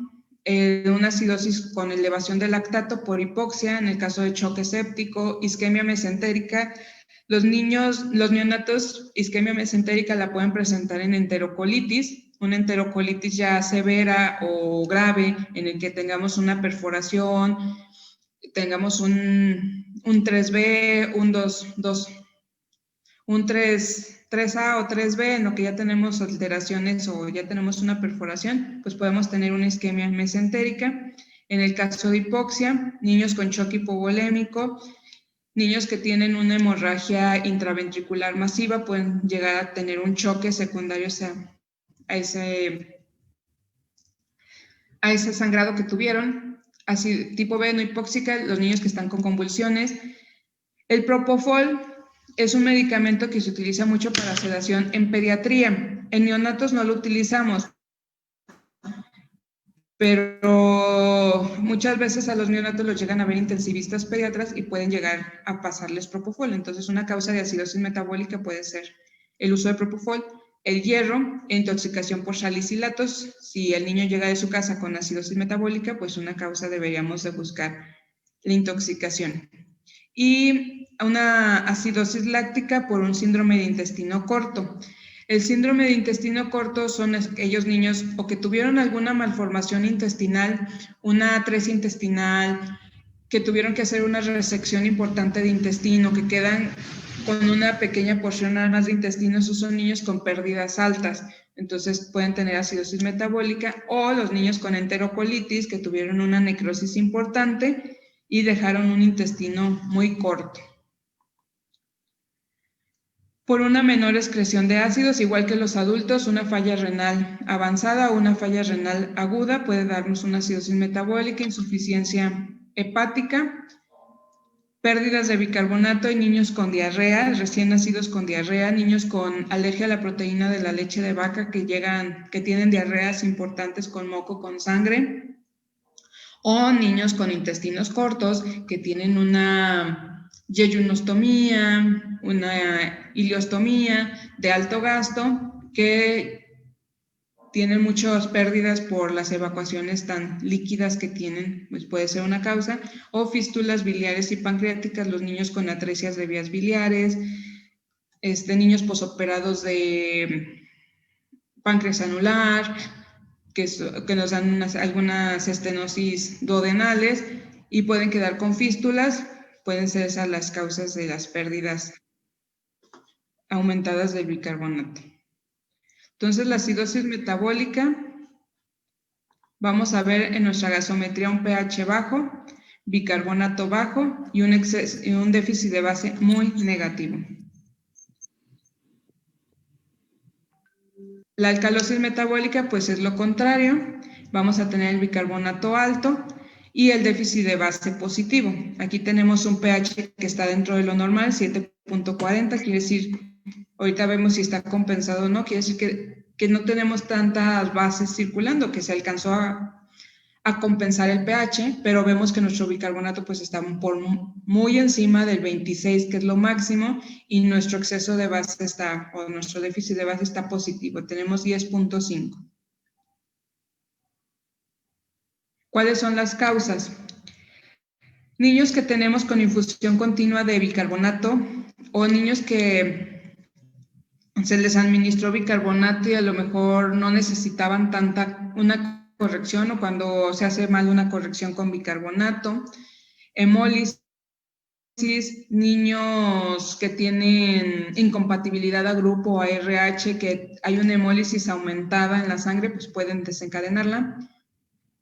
una acidosis con elevación de lactato por hipoxia, en el caso de choque séptico, isquemia mesentérica. Los neonatos, isquemia mesentérica la pueden presentar en enterocolitis, una enterocolitis ya severa o grave, en el que tengamos una perforación, tengamos un 3B, un 3A o 3B, en lo que ya tenemos alteraciones o ya tenemos una perforación, pues podemos tener una isquemia mesentérica. En el caso de hipoxia, niños con choque hipovolémico, niños que tienen una hemorragia intraventricular masiva pueden llegar a tener un choque secundario a ese sangrado que tuvieron. Así, tipo B no hipóxica, los niños que están con convulsiones. El propofol es un medicamento que se utiliza mucho para sedación en pediatría. En neonatos no lo utilizamos, pero muchas veces a los neonatos los llegan a ver intensivistas pediatras y pueden llegar a pasarles propofol. Entonces, una causa de acidosis metabólica puede ser el uso de propofol. El hierro, intoxicación por salicilatos. Si el niño llega de su casa con acidosis metabólica, pues una causa deberíamos de buscar la intoxicación. Y una acidosis láctica por un síndrome de intestino corto. El síndrome de intestino corto son aquellos niños o que tuvieron alguna malformación intestinal, una atresia intestinal, que tuvieron que hacer una resección importante de intestino, que quedan con una pequeña porción nada más de intestino. Esos son niños con pérdidas altas, entonces pueden tener acidosis metabólica, o los niños con enterocolitis que tuvieron una necrosis importante y dejaron un intestino muy corto. Por una menor excreción de ácidos, igual que los adultos, una falla renal avanzada o una falla renal aguda puede darnos una acidosis metabólica, insuficiencia hepática, pérdidas de bicarbonato y niños con diarrea, recién nacidos con diarrea, niños con alergia a la proteína de la leche de vaca que tienen diarreas importantes con moco, con sangre, o niños con intestinos cortos que tienen una yeyunostomía, una ileostomía de alto gasto, que tienen muchas pérdidas por las evacuaciones tan líquidas que tienen, pues puede ser una causa, o fístulas biliares y pancreáticas, los niños con atresias de vías biliares, niños posoperados de páncreas anular, que nos dan algunas estenosis duodenales y pueden quedar con fístulas. Pueden ser esas las causas de las pérdidas aumentadas del bicarbonato. Entonces, la acidosis metabólica, vamos a ver en nuestra gasometría un pH bajo, bicarbonato bajo y un déficit de base muy negativo. La alcalosis metabólica, pues es lo contrario. Vamos a tener el bicarbonato alto y el déficit de base positivo. Aquí tenemos un pH que está dentro de lo normal, 7.40, quiere decir, ahorita vemos si está compensado o no, quiere decir que no tenemos tantas bases circulando, que se alcanzó a compensar el pH, pero vemos que nuestro bicarbonato pues está muy encima del 26, que es lo máximo, y nuestro exceso de base o nuestro déficit de base está positivo, tenemos 10.5. ¿Cuáles son las causas? Niños que tenemos con infusión continua de bicarbonato o niños que se les administró bicarbonato y a lo mejor no necesitaban una corrección, o cuando se hace mal una corrección con bicarbonato, hemólisis, niños que tienen incompatibilidad a grupo o a RH, que hay una hemólisis aumentada en la sangre, pues pueden desencadenarla.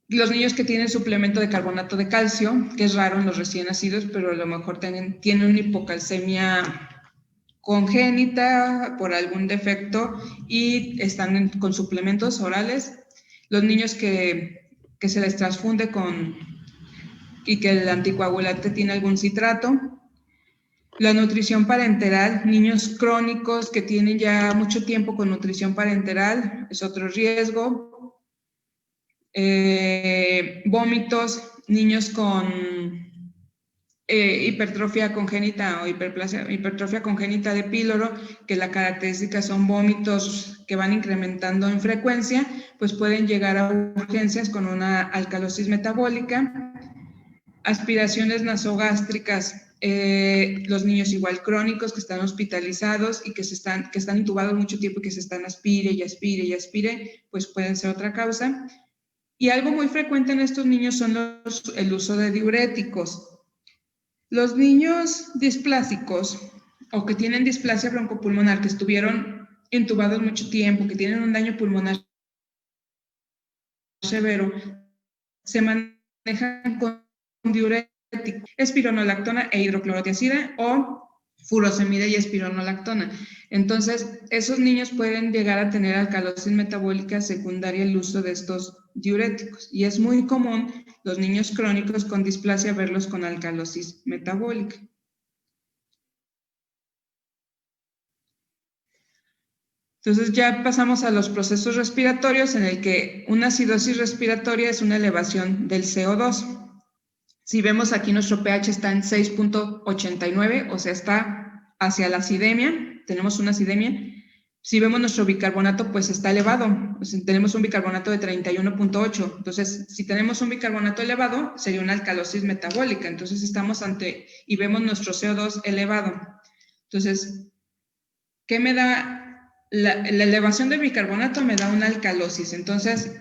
Los niños que tienen suplemento de carbonato de calcio, que es raro en los recién nacidos, pero a lo mejor tienen una hipocalcemia congénita por algún defecto y están con suplementos orales. Los niños que se les transfunde y que el anticoagulante tiene algún citrato. La nutrición parenteral, niños crónicos que tienen ya mucho tiempo con nutrición parenteral, es otro riesgo. Vómitos, niños con hipertrofia congénita o hipertrofia congénita de píloro, que la característica son vómitos que van incrementando en frecuencia, pues pueden llegar a urgencias con una alcalosis metabólica. Aspiraciones nasogástricas, los niños igual crónicos que están hospitalizados y que están intubados mucho tiempo y que se están aspire y aspire y aspire, pues pueden ser otra causa. Y algo muy frecuente en estos niños son el uso de diuréticos. Los niños displásicos o que tienen displasia broncopulmonar, que estuvieron intubados mucho tiempo, que tienen un daño pulmonar severo, se manejan con diuréticos, espironolactona e hidroclorotiazida o furosemida y espironolactona. Entonces, esos niños pueden llegar a tener alcalosis metabólica secundaria al uso de estos diuréticos. Y es muy común los niños crónicos con displasia verlos con alcalosis metabólica. Entonces ya pasamos a los procesos respiratorios, en el que una acidosis respiratoria es una elevación del CO2. Si vemos aquí, nuestro pH está en 6.89, o sea, está hacia la acidemia, tenemos una acidemia. Si vemos nuestro bicarbonato, pues está elevado, pues tenemos un bicarbonato de 31.8. Entonces, si tenemos un bicarbonato elevado, sería una alcalosis metabólica. Entonces, estamos y vemos nuestro CO2 elevado. Entonces, ¿qué me da? La elevación del bicarbonato me da una alcalosis. Entonces,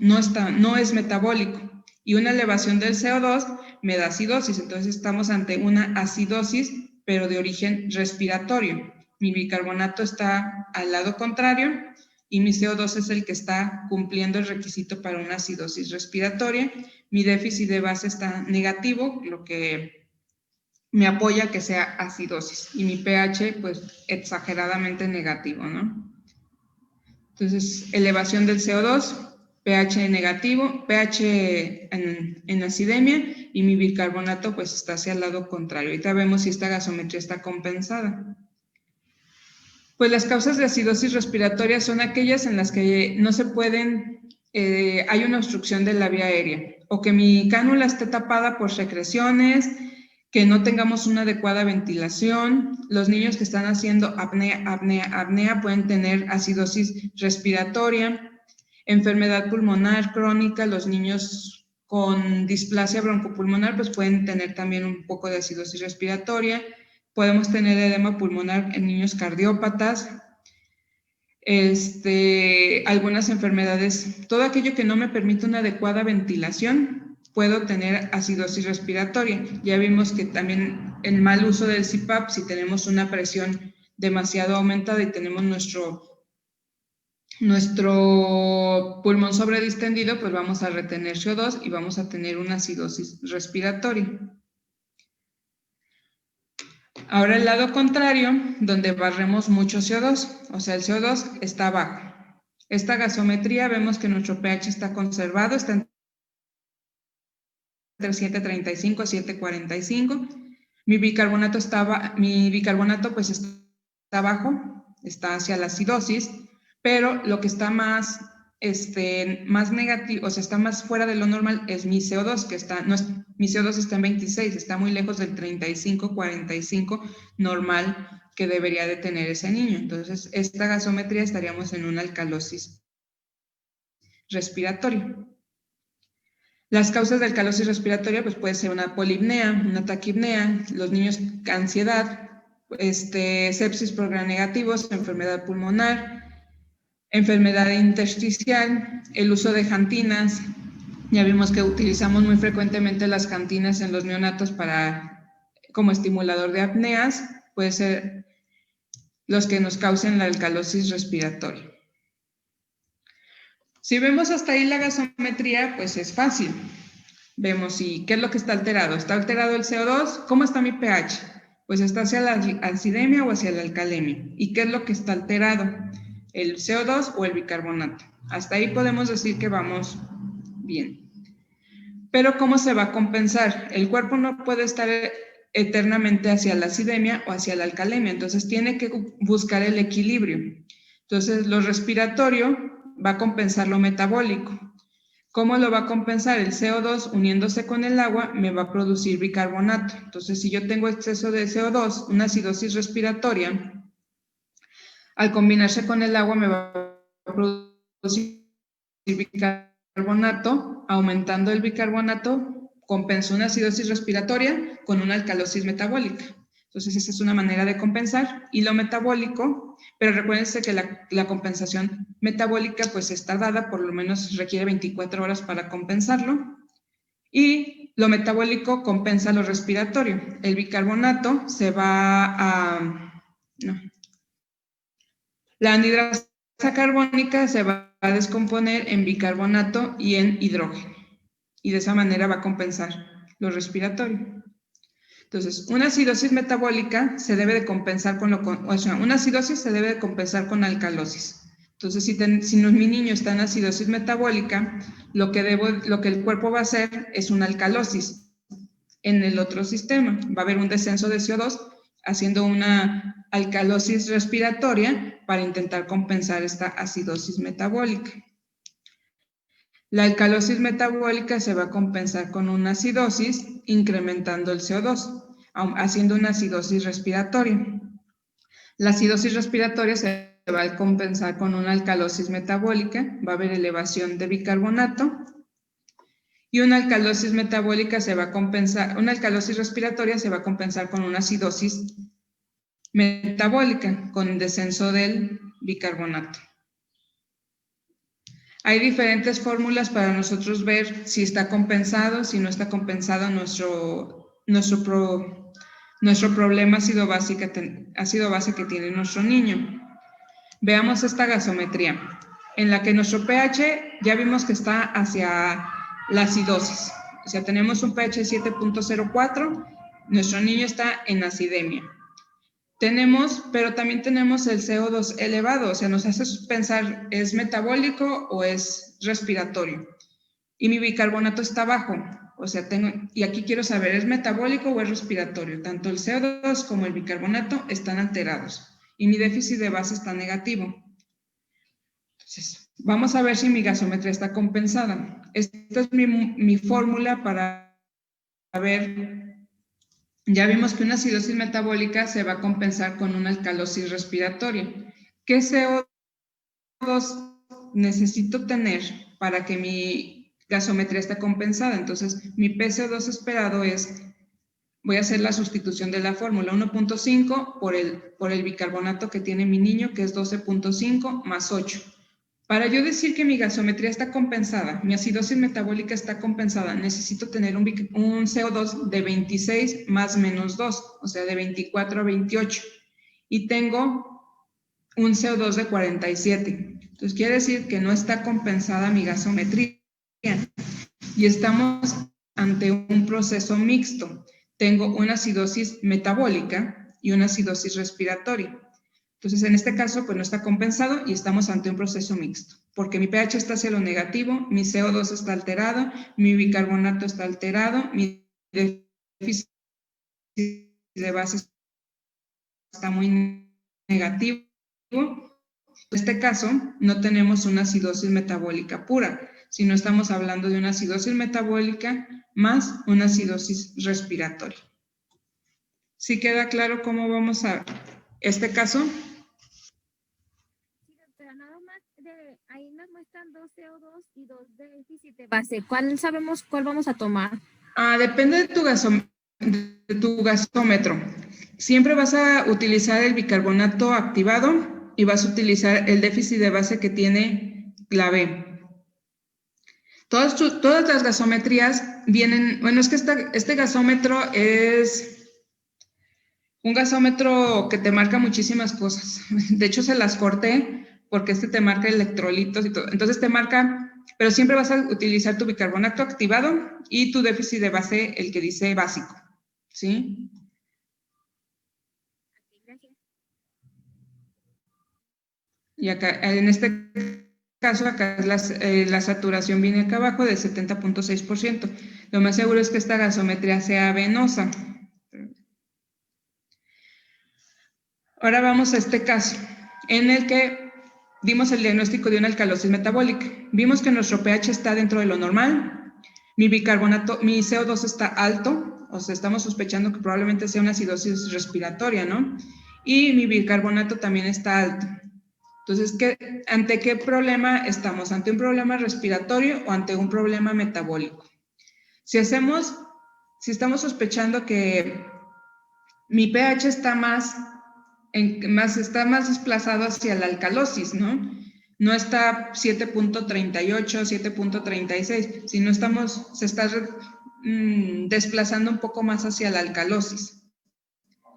no es metabólico. Y una elevación del CO2 me da acidosis. Entonces, estamos ante una acidosis, pero de origen respiratorio. Mi bicarbonato está al lado contrario y mi CO2 es el que está cumpliendo el requisito para una acidosis respiratoria. Mi déficit de base está negativo, lo que me apoya que sea acidosis, y mi pH pues exageradamente negativo, ¿no? Entonces, elevación del CO2, pH negativo, pH en acidemia, y mi bicarbonato pues está hacia el lado contrario. Ahorita vemos si esta gasometría está compensada. Pues las causas de acidosis respiratoria son aquellas en las que no se pueden, hay una obstrucción de la vía aérea, o que mi cánula esté tapada por secreciones, que no tengamos una adecuada ventilación. Los niños que están haciendo apnea pueden tener acidosis respiratoria, enfermedad pulmonar crónica. Los niños con displasia broncopulmonar pues pueden tener también un poco de acidosis respiratoria. Podemos tener edema pulmonar en niños cardiópatas, algunas enfermedades, todo aquello que no me permite una adecuada ventilación, puedo tener acidosis respiratoria. Ya vimos que también el mal uso del CPAP, si tenemos una presión demasiado aumentada y tenemos nuestro pulmón sobredistendido, pues vamos a retener CO2 y vamos a tener una acidosis respiratoria. Ahora el lado contrario, donde barremos mucho CO2, o sea, el CO2 está bajo. Esta gasometría vemos que nuestro pH está conservado, está entre 7.35 a 7.45. Mi bicarbonato pues está bajo, está hacia la acidosis, pero lo que está más negativo, o sea, está más fuera de lo normal es mi CO2, mi CO2 está en 26, está muy lejos del 35, 45 normal que debería de tener ese niño. Entonces, esta gasometría estaríamos en una alcalosis respiratoria. Las causas de alcalosis respiratoria pues puede ser una polipnea, una taquipnea, los niños ansiedad, sepsis por gram negativos, enfermedad pulmonar, enfermedad intersticial, el uso de jantinas. Ya vimos que utilizamos muy frecuentemente las jantinas en los neonatos como estimulador de apneas, puede ser los que nos causen la alcalosis respiratoria. Si vemos hasta ahí la gasometría, pues es fácil. Vemos qué es lo que está alterado. ¿Está alterado el CO2? ¿Cómo está mi pH? Pues está hacia la acidemia o hacia la alcalemia. ¿Y qué es lo que está alterado? ¿El CO2 o el bicarbonato? Hasta ahí podemos decir que vamos bien. Pero ¿cómo se va a compensar? El cuerpo no puede estar eternamente hacia la acidemia o hacia la alcalemia, entonces tiene que buscar el equilibrio. Entonces, lo respiratorio va a compensar lo metabólico. ¿Cómo lo va a compensar? El CO2 uniéndose con el agua me va a producir bicarbonato. Entonces, si yo tengo exceso de CO2, una acidosis respiratoria, al combinarse con el agua me va a producir bicarbonato. Aumentando el bicarbonato, compenso una acidosis respiratoria con una alcalosis metabólica. Entonces, esa es una manera de compensar. Y lo metabólico, pero recuérdense que la compensación metabólica pues está dada, por lo menos requiere 24 horas para compensarlo. Y lo metabólico compensa lo respiratorio. El bicarbonato se va a... La anhidrasa carbónica se va a descomponer en bicarbonato y en hidrógeno. Y de esa manera va a compensar lo respiratorio. Entonces, una acidosis metabólica se debe de compensar una acidosis se debe de compensar con alcalosis. Entonces, si mi niño está en acidosis metabólica, lo que el cuerpo va a hacer es una alcalosis en el otro sistema. Va a haber un descenso de CO2 haciendo una alcalosis respiratoria para intentar compensar esta acidosis metabólica. La alcalosis metabólica se va a compensar con una acidosis incrementando el CO2, haciendo una acidosis respiratoria. La acidosis respiratoria se va a compensar con una alcalosis metabólica, va a haber elevación de bicarbonato, y una alcalosis respiratoria se va a compensar con una acidosis metabólica, con descenso del bicarbonato. Hay diferentes fórmulas para nosotros ver si está compensado, si no está compensado nuestro problema ácido base que tiene nuestro niño. Veamos esta gasometría, en la que nuestro pH ya vimos que está hacia la acidosis. O sea, tenemos un pH de 7.04, nuestro niño está en acidemia. Pero también tenemos el CO2 elevado, o sea, nos hace pensar, ¿es metabólico o es respiratorio? Y mi bicarbonato está bajo, o sea, y aquí quiero saber, ¿es metabólico o es respiratorio? Tanto el CO2 como el bicarbonato están alterados y mi déficit de base está negativo. Entonces, vamos a ver si mi gasometría está compensada. Esta es mi fórmula para ver. Ya vimos que una acidosis metabólica se va a compensar con una alcalosis respiratoria. ¿Qué CO2 necesito tener para que mi gasometría esté compensada? Entonces, mi PCO2 esperado voy a hacer la sustitución de la fórmula, 1.5 por el bicarbonato que tiene mi niño, que es 12.5 más 8. Para yo decir que mi gasometría está compensada, mi acidosis metabólica está compensada, necesito tener un CO2 de 26 más menos 2, o sea, de 24 a 28. Y tengo un CO2 de 47. Entonces, quiere decir que no está compensada mi gasometría. Y estamos ante un proceso mixto. Tengo una acidosis metabólica y una acidosis respiratoria. Entonces, en este caso, pues no está compensado y estamos ante un proceso mixto, porque mi pH está hacia lo negativo, mi CO2 está alterado, mi bicarbonato está alterado, mi déficit de base está muy negativo. En este caso, no tenemos una acidosis metabólica pura, sino estamos hablando de una acidosis metabólica más una acidosis respiratoria. ¿Sí queda claro cómo vamos a este caso? Ahí nos muestran 2 CO2 y 2 de déficit de base. ¿Cuál sabemos cuál vamos a tomar? Depende de tu gasómetro. Siempre vas a utilizar el bicarbonato activado y vas a utilizar el déficit de base que tiene la B. Todas las gasometrías vienen, bueno, es que este gasómetro es un gasómetro que te marca muchísimas cosas. De hecho, se las corté porque te marca electrolitos y todo. Entonces te marca, pero siempre vas a utilizar tu bicarbonato activado y tu déficit de base, el que dice básico. ¿Sí? Gracias. Y acá, en este caso, acá la saturación viene acá abajo de 70.6%. Lo más seguro es que esta gasometría sea venosa. Ahora vamos a este caso, en el que dimos el diagnóstico de una alcalosis metabólica. Vimos que nuestro pH está dentro de lo normal, mi CO2 está alto, o sea, estamos sospechando que probablemente sea una acidosis respiratoria, ¿no? Y mi bicarbonato también está alto. Entonces, ¿ante qué problema estamos? ¿Ante un problema respiratorio o ante un problema metabólico? Si estamos sospechando que mi pH está está más desplazado hacia la alcalosis, ¿no? No está 7.38, 7.36, sino se está desplazando un poco más hacia la alcalosis.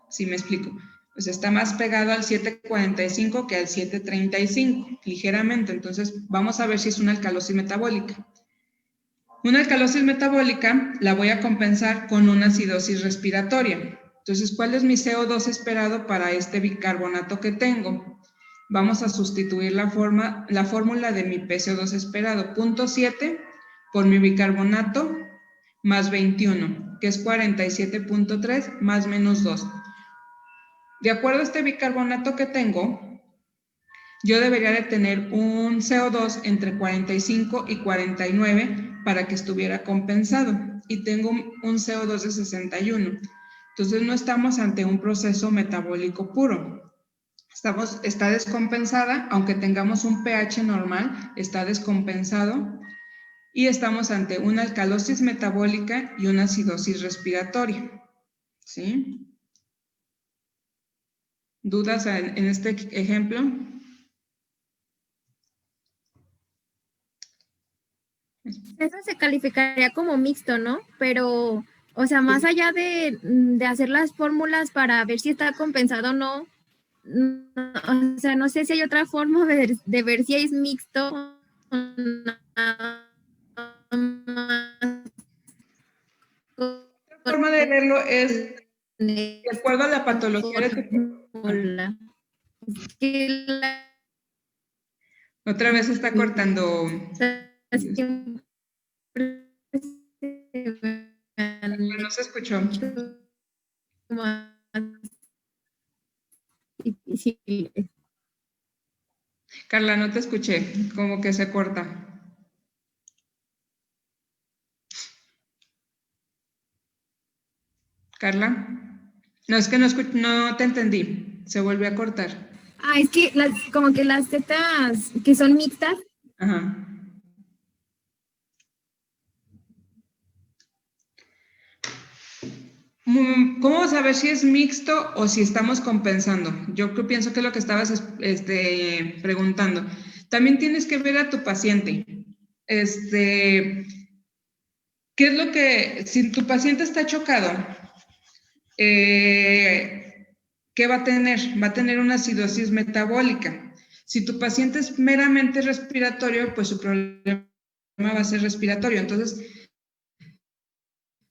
¿Sí me explico? Pues está más pegado al 7.45 que al 7.35, ligeramente. Entonces, vamos a ver si es una alcalosis metabólica. Una alcalosis metabólica la voy a compensar con una acidosis respiratoria. Entonces, ¿cuál es mi CO2 esperado para este bicarbonato que tengo? Vamos a sustituir la fórmula de mi PCO2 esperado, 0.7 por mi bicarbonato más 21, que es 47.3 más menos 2. De acuerdo a este bicarbonato que tengo, yo debería de tener un CO2 entre 45 y 49 para que estuviera compensado. Y tengo un CO2 de 61. Entonces no estamos ante un proceso metabólico puro. Está descompensada, aunque tengamos un pH normal, está descompensado. Y estamos ante una alcalosis metabólica y una acidosis respiratoria. ¿Sí? ¿Dudas en este ejemplo? Eso se calificaría como mixto, ¿no? Pero, o sea, más allá de hacer las fórmulas para ver si está compensado o no, o sea, no sé si hay otra forma de ver si es mixto o nada más La forma de verlo es con de acuerdo a la esta patología de tu... fórmula. Que Otra vez está cortando. siempre se han No se escuchó. hecho más difíciles. Carla, no te escuché, como que se corta. Carla, no, es que no te entendí, se volvió a cortar. Ah, es que como que las tetas que son mixtas. Ajá. ¿Cómo saber si es mixto o si estamos compensando? Yo pienso que lo que estabas preguntando. También tienes que ver a tu paciente. ¿Qué es lo que, si tu paciente está chocado, ¿qué va a tener? Va a tener una acidosis metabólica. Si tu paciente es meramente respiratorio, pues su problema va a ser respiratorio. Entonces,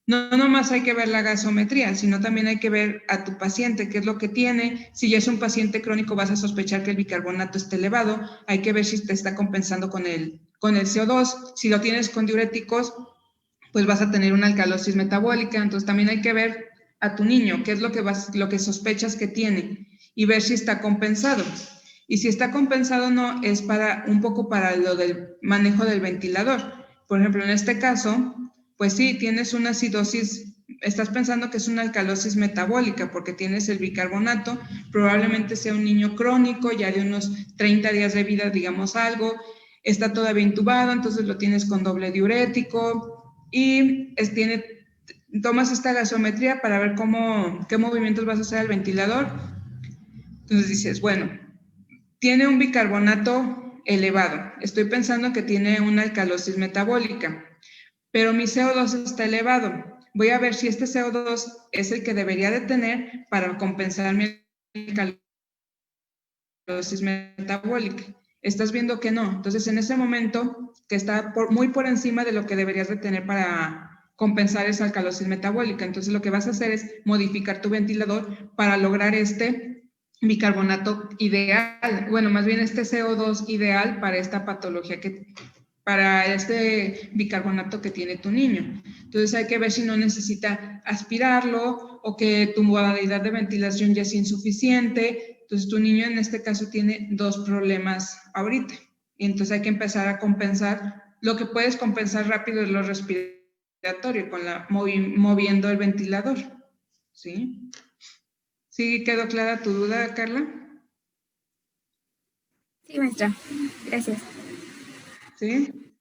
no nomás hay que ver la gasometría, sino también hay que ver a tu paciente, qué es lo que tiene. Si ya es un paciente crónico, vas a sospechar que el bicarbonato esté elevado. Hay que ver si te está compensando con el CO2. Si lo tienes con diuréticos, pues vas a tener una alcalosis metabólica. Entonces también hay que ver a tu niño, qué es lo que sospechas que tiene y ver si está compensado. Y si está compensado o no, es un poco para lo del manejo del ventilador. Por ejemplo, en este caso, pues sí, tienes una acidosis, estás pensando que es una alcalosis metabólica porque tienes el bicarbonato, probablemente sea un niño crónico, ya de unos 30 días de vida, digamos algo, está todavía intubado, entonces lo tienes con doble diurético y tomas esta gasometría para ver qué movimientos vas a hacer al ventilador. Entonces dices, bueno, tiene un bicarbonato elevado, estoy pensando que tiene una alcalosis metabólica, pero mi CO2 está elevado. Voy a ver si este CO2 es el que debería de tener para compensar mi alcalosis metabólica. Estás viendo que no. Entonces, en ese momento, que está muy por encima de lo que deberías de tener para compensar esa alcalosis metabólica. Entonces, lo que vas a hacer es modificar tu ventilador para lograr este bicarbonato ideal. Bueno, más bien este CO2 ideal para esta patología para este bicarbonato que tiene tu niño. Entonces hay que ver si no necesita aspirarlo o que tu modalidad de ventilación ya es insuficiente. Entonces tu niño en este caso tiene dos problemas ahorita. Y entonces hay que empezar a compensar. Lo que puedes compensar rápido es lo respiratorio, moviendo el ventilador. ¿Sí? ¿Sí quedó clara tu duda, Carla? Sí, maestra. Gracias. ¿Sí?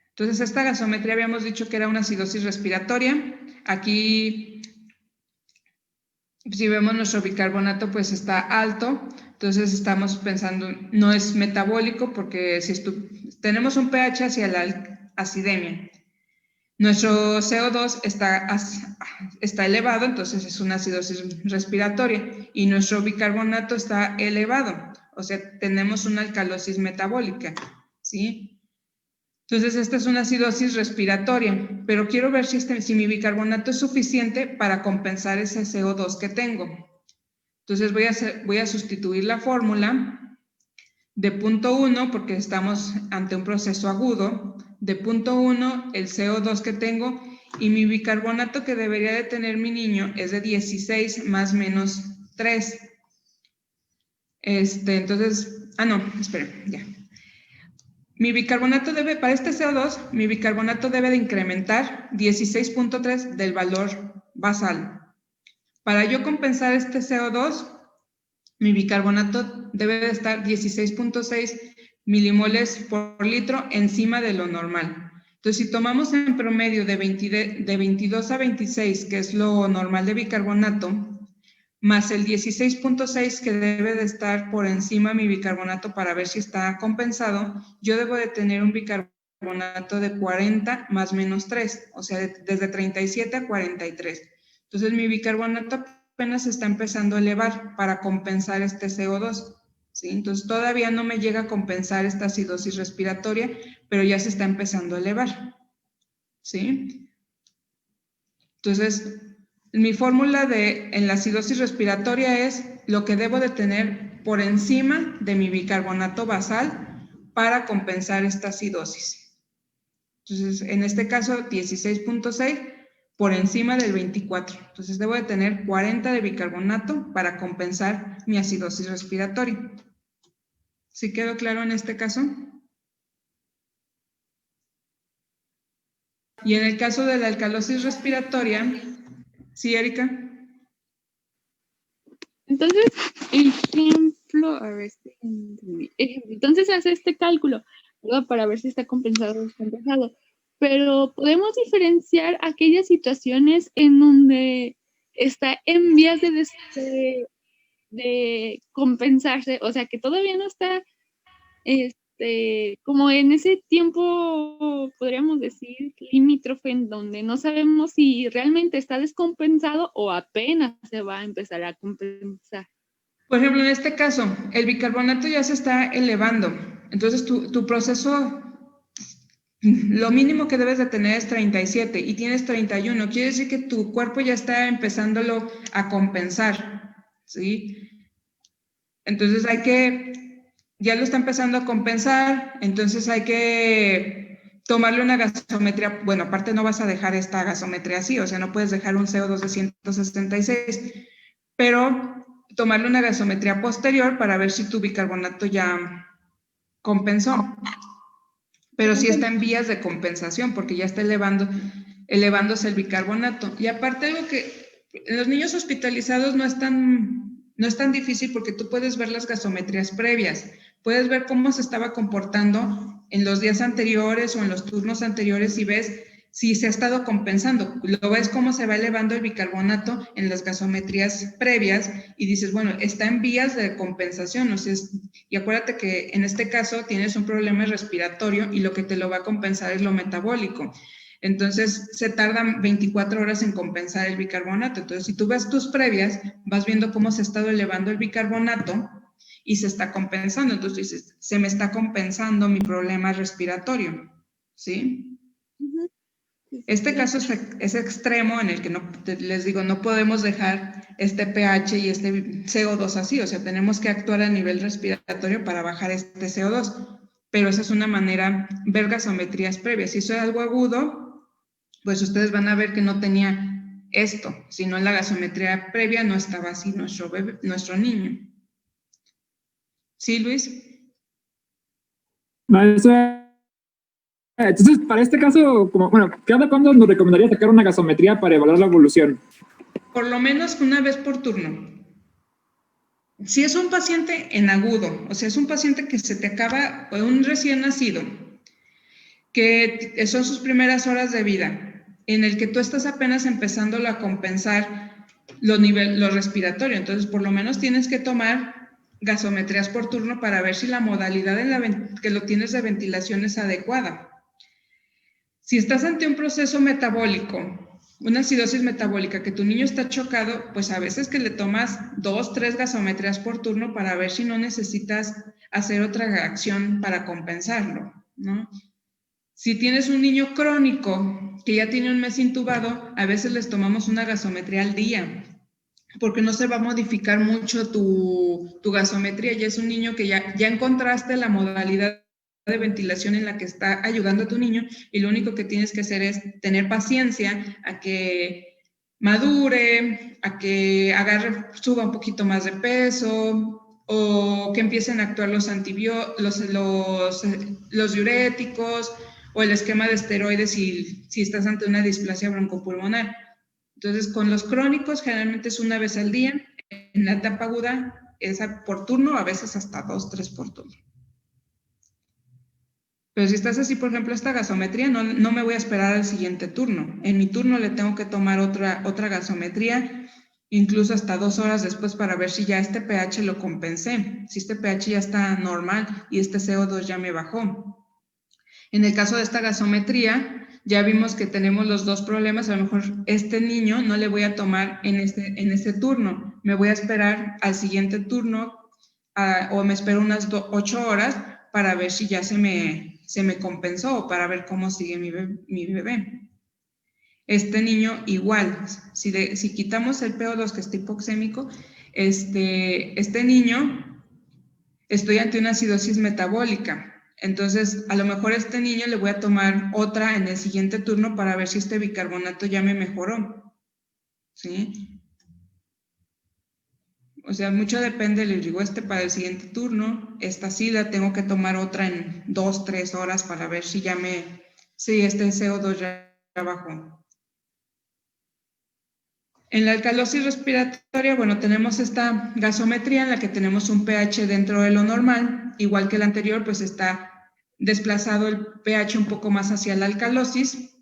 Entonces, esta gasometría habíamos dicho que era una acidosis respiratoria. Aquí, si vemos nuestro bicarbonato, pues está alto. Entonces, estamos pensando, no es metabólico porque si tenemos un pH hacia la acidemia. Nuestro CO2 está elevado, entonces es una acidosis respiratoria. Y nuestro bicarbonato está elevado, o sea, tenemos una alcalosis metabólica, ¿sí? Entonces, esta es una acidosis respiratoria, pero quiero ver si mi bicarbonato es suficiente para compensar ese CO2 que tengo. Entonces, voy a sustituir la fórmula de punto 1, porque estamos ante un proceso agudo, de punto 1, el CO2 que tengo, y mi bicarbonato que debería de tener mi niño es de 16 más menos 3. Entonces, no, esperen, ya. Mi bicarbonato para este CO2, mi bicarbonato debe de incrementar 16.3 del valor basal. Para yo compensar este CO2, mi bicarbonato debe de estar 16.6 milimoles por litro encima de lo normal. Entonces, si tomamos en promedio de 22 a 26, que es lo normal de bicarbonato, más el 16.6 que debe de estar por encima mi bicarbonato para ver si está compensado, yo debo de tener un bicarbonato de 40 más menos 3, o sea, desde 37 a 43. Entonces, mi bicarbonato apenas se está empezando a elevar para compensar este CO2, ¿sí? Entonces todavía no me llega a compensar esta acidosis respiratoria, pero ya se está empezando a elevar, ¿sí? Entonces, mi fórmula en la acidosis respiratoria es lo que debo de tener por encima de mi bicarbonato basal para compensar esta acidosis. Entonces, en este caso, 16.6 por encima del 24. Entonces, debo de tener 40 de bicarbonato para compensar mi acidosis respiratoria. ¿Sí quedó claro en este caso? Y en el caso de la alcalosis respiratoria, ¿sí, Erika? Entonces, ejemplo, a ver si entendí. Entonces hace este cálculo, ¿verdad? Para ver si está compensado o descompensado. Pero podemos diferenciar aquellas situaciones en donde está en vías de compensarse, o sea, que todavía no está como en ese tiempo, podríamos decir, limítrofe, en donde no sabemos si realmente está descompensado o apenas se va a empezar a compensar. Por ejemplo, en este caso, el bicarbonato ya se está elevando. Entonces, tu proceso, lo mínimo que debes de tener es 37 y tienes 31. Quiere decir que tu cuerpo ya está empezándolo a compensar, ¿sí? Entonces, ya lo está empezando a compensar, entonces hay que tomarle una gasometría. Bueno, aparte no vas a dejar esta gasometría así, o sea, no puedes dejar un CO2 de 166, pero tomarle una gasometría posterior para ver si tu bicarbonato ya compensó. Pero sí está en vías de compensación porque ya está elevándose el bicarbonato. Y aparte algo que en los niños hospitalizados no es tan difícil porque tú puedes ver las gasometrías previas, puedes ver cómo se estaba comportando en los días anteriores o en los turnos anteriores y ves si se ha estado compensando. Lo ves cómo se va elevando el bicarbonato en las gasometrías previas y dices, bueno, está en vías de compensación. O sea, y acuérdate que en este caso tienes un problema respiratorio y lo que te lo va a compensar es lo metabólico. Entonces, se tardan 24 horas en compensar el bicarbonato. Entonces, si tú ves tus previas, vas viendo cómo se ha estado elevando el bicarbonato y se está compensando. Entonces, dices, se me está compensando mi problema respiratorio, ¿sí? Uh-huh. Este caso es extremo en el que les digo, no podemos dejar este pH y este CO2 así, o sea, tenemos que actuar a nivel respiratorio para bajar este CO2, pero esa es una manera, ver gasometrías previas. Si eso es algo agudo, pues ustedes van a ver que no tenía esto, sino en la gasometría previa no estaba así nuestro niño. ¿Sí, Luis? No, entonces, para este caso, ¿cada cuándo nos recomendaría sacar una gasometría para evaluar la evolución? Por lo menos una vez por turno. Si es un paciente en agudo, o sea, es un paciente que se te acaba, un recién nacido, que son sus primeras horas de vida, en el que tú estás apenas empezándolo a compensar lo respiratorio, entonces por lo menos tienes que tomar gasometrías por turno para ver si la modalidad que lo tienes de ventilación es adecuada. Si estás ante un proceso metabólico, una acidosis metabólica, que tu niño está chocado, pues a veces que le tomas 2, 3 gasometrías por turno para ver si no necesitas hacer otra acción para compensarlo, ¿no? Si tienes un niño crónico que ya tiene un mes intubado, a veces les tomamos una gasometría al día, porque no se va a modificar mucho tu gasometría. Ya es un niño que ya encontraste la modalidad de ventilación en la que está ayudando a tu niño y lo único que tienes que hacer es tener paciencia a que madure, a que suba un poquito más de peso o que empiecen a actuar los diuréticos o el esquema de esteroides si estás ante una displasia broncopulmonar. Entonces, con los crónicos generalmente es una vez al día, en la etapa aguda es por turno, a veces hasta 2, 3 por turno. Pero si estás así, por ejemplo, esta gasometría, no me voy a esperar al siguiente turno. En mi turno le tengo que tomar otra gasometría, incluso hasta 2 horas después para ver si ya este pH lo compensé, si este pH ya está normal y este CO2 ya me bajó. En el caso de esta gasometría, ya vimos que tenemos los dos problemas. A lo mejor este niño no le voy a tomar en este turno, me voy a esperar al siguiente turno o me espero unas 8 horas para ver si ya se me compensó o para ver cómo sigue mi bebé. Este niño igual, si quitamos el PO2 que está hipoxémico, este niño, estoy ante una acidosis metabólica. Entonces, a lo mejor a este niño le voy a tomar otra en el siguiente turno para ver si este bicarbonato ya me mejoró. ¿Sí? O sea, mucho depende, les digo, para el siguiente turno, esta sí la tengo que tomar otra en 2, 3 horas para ver si este CO2 ya bajó. En la alcalosis respiratoria, bueno, tenemos esta gasometría en la que tenemos un pH dentro de lo normal, igual que el anterior, pues está desplazado el pH un poco más hacia la alcalosis.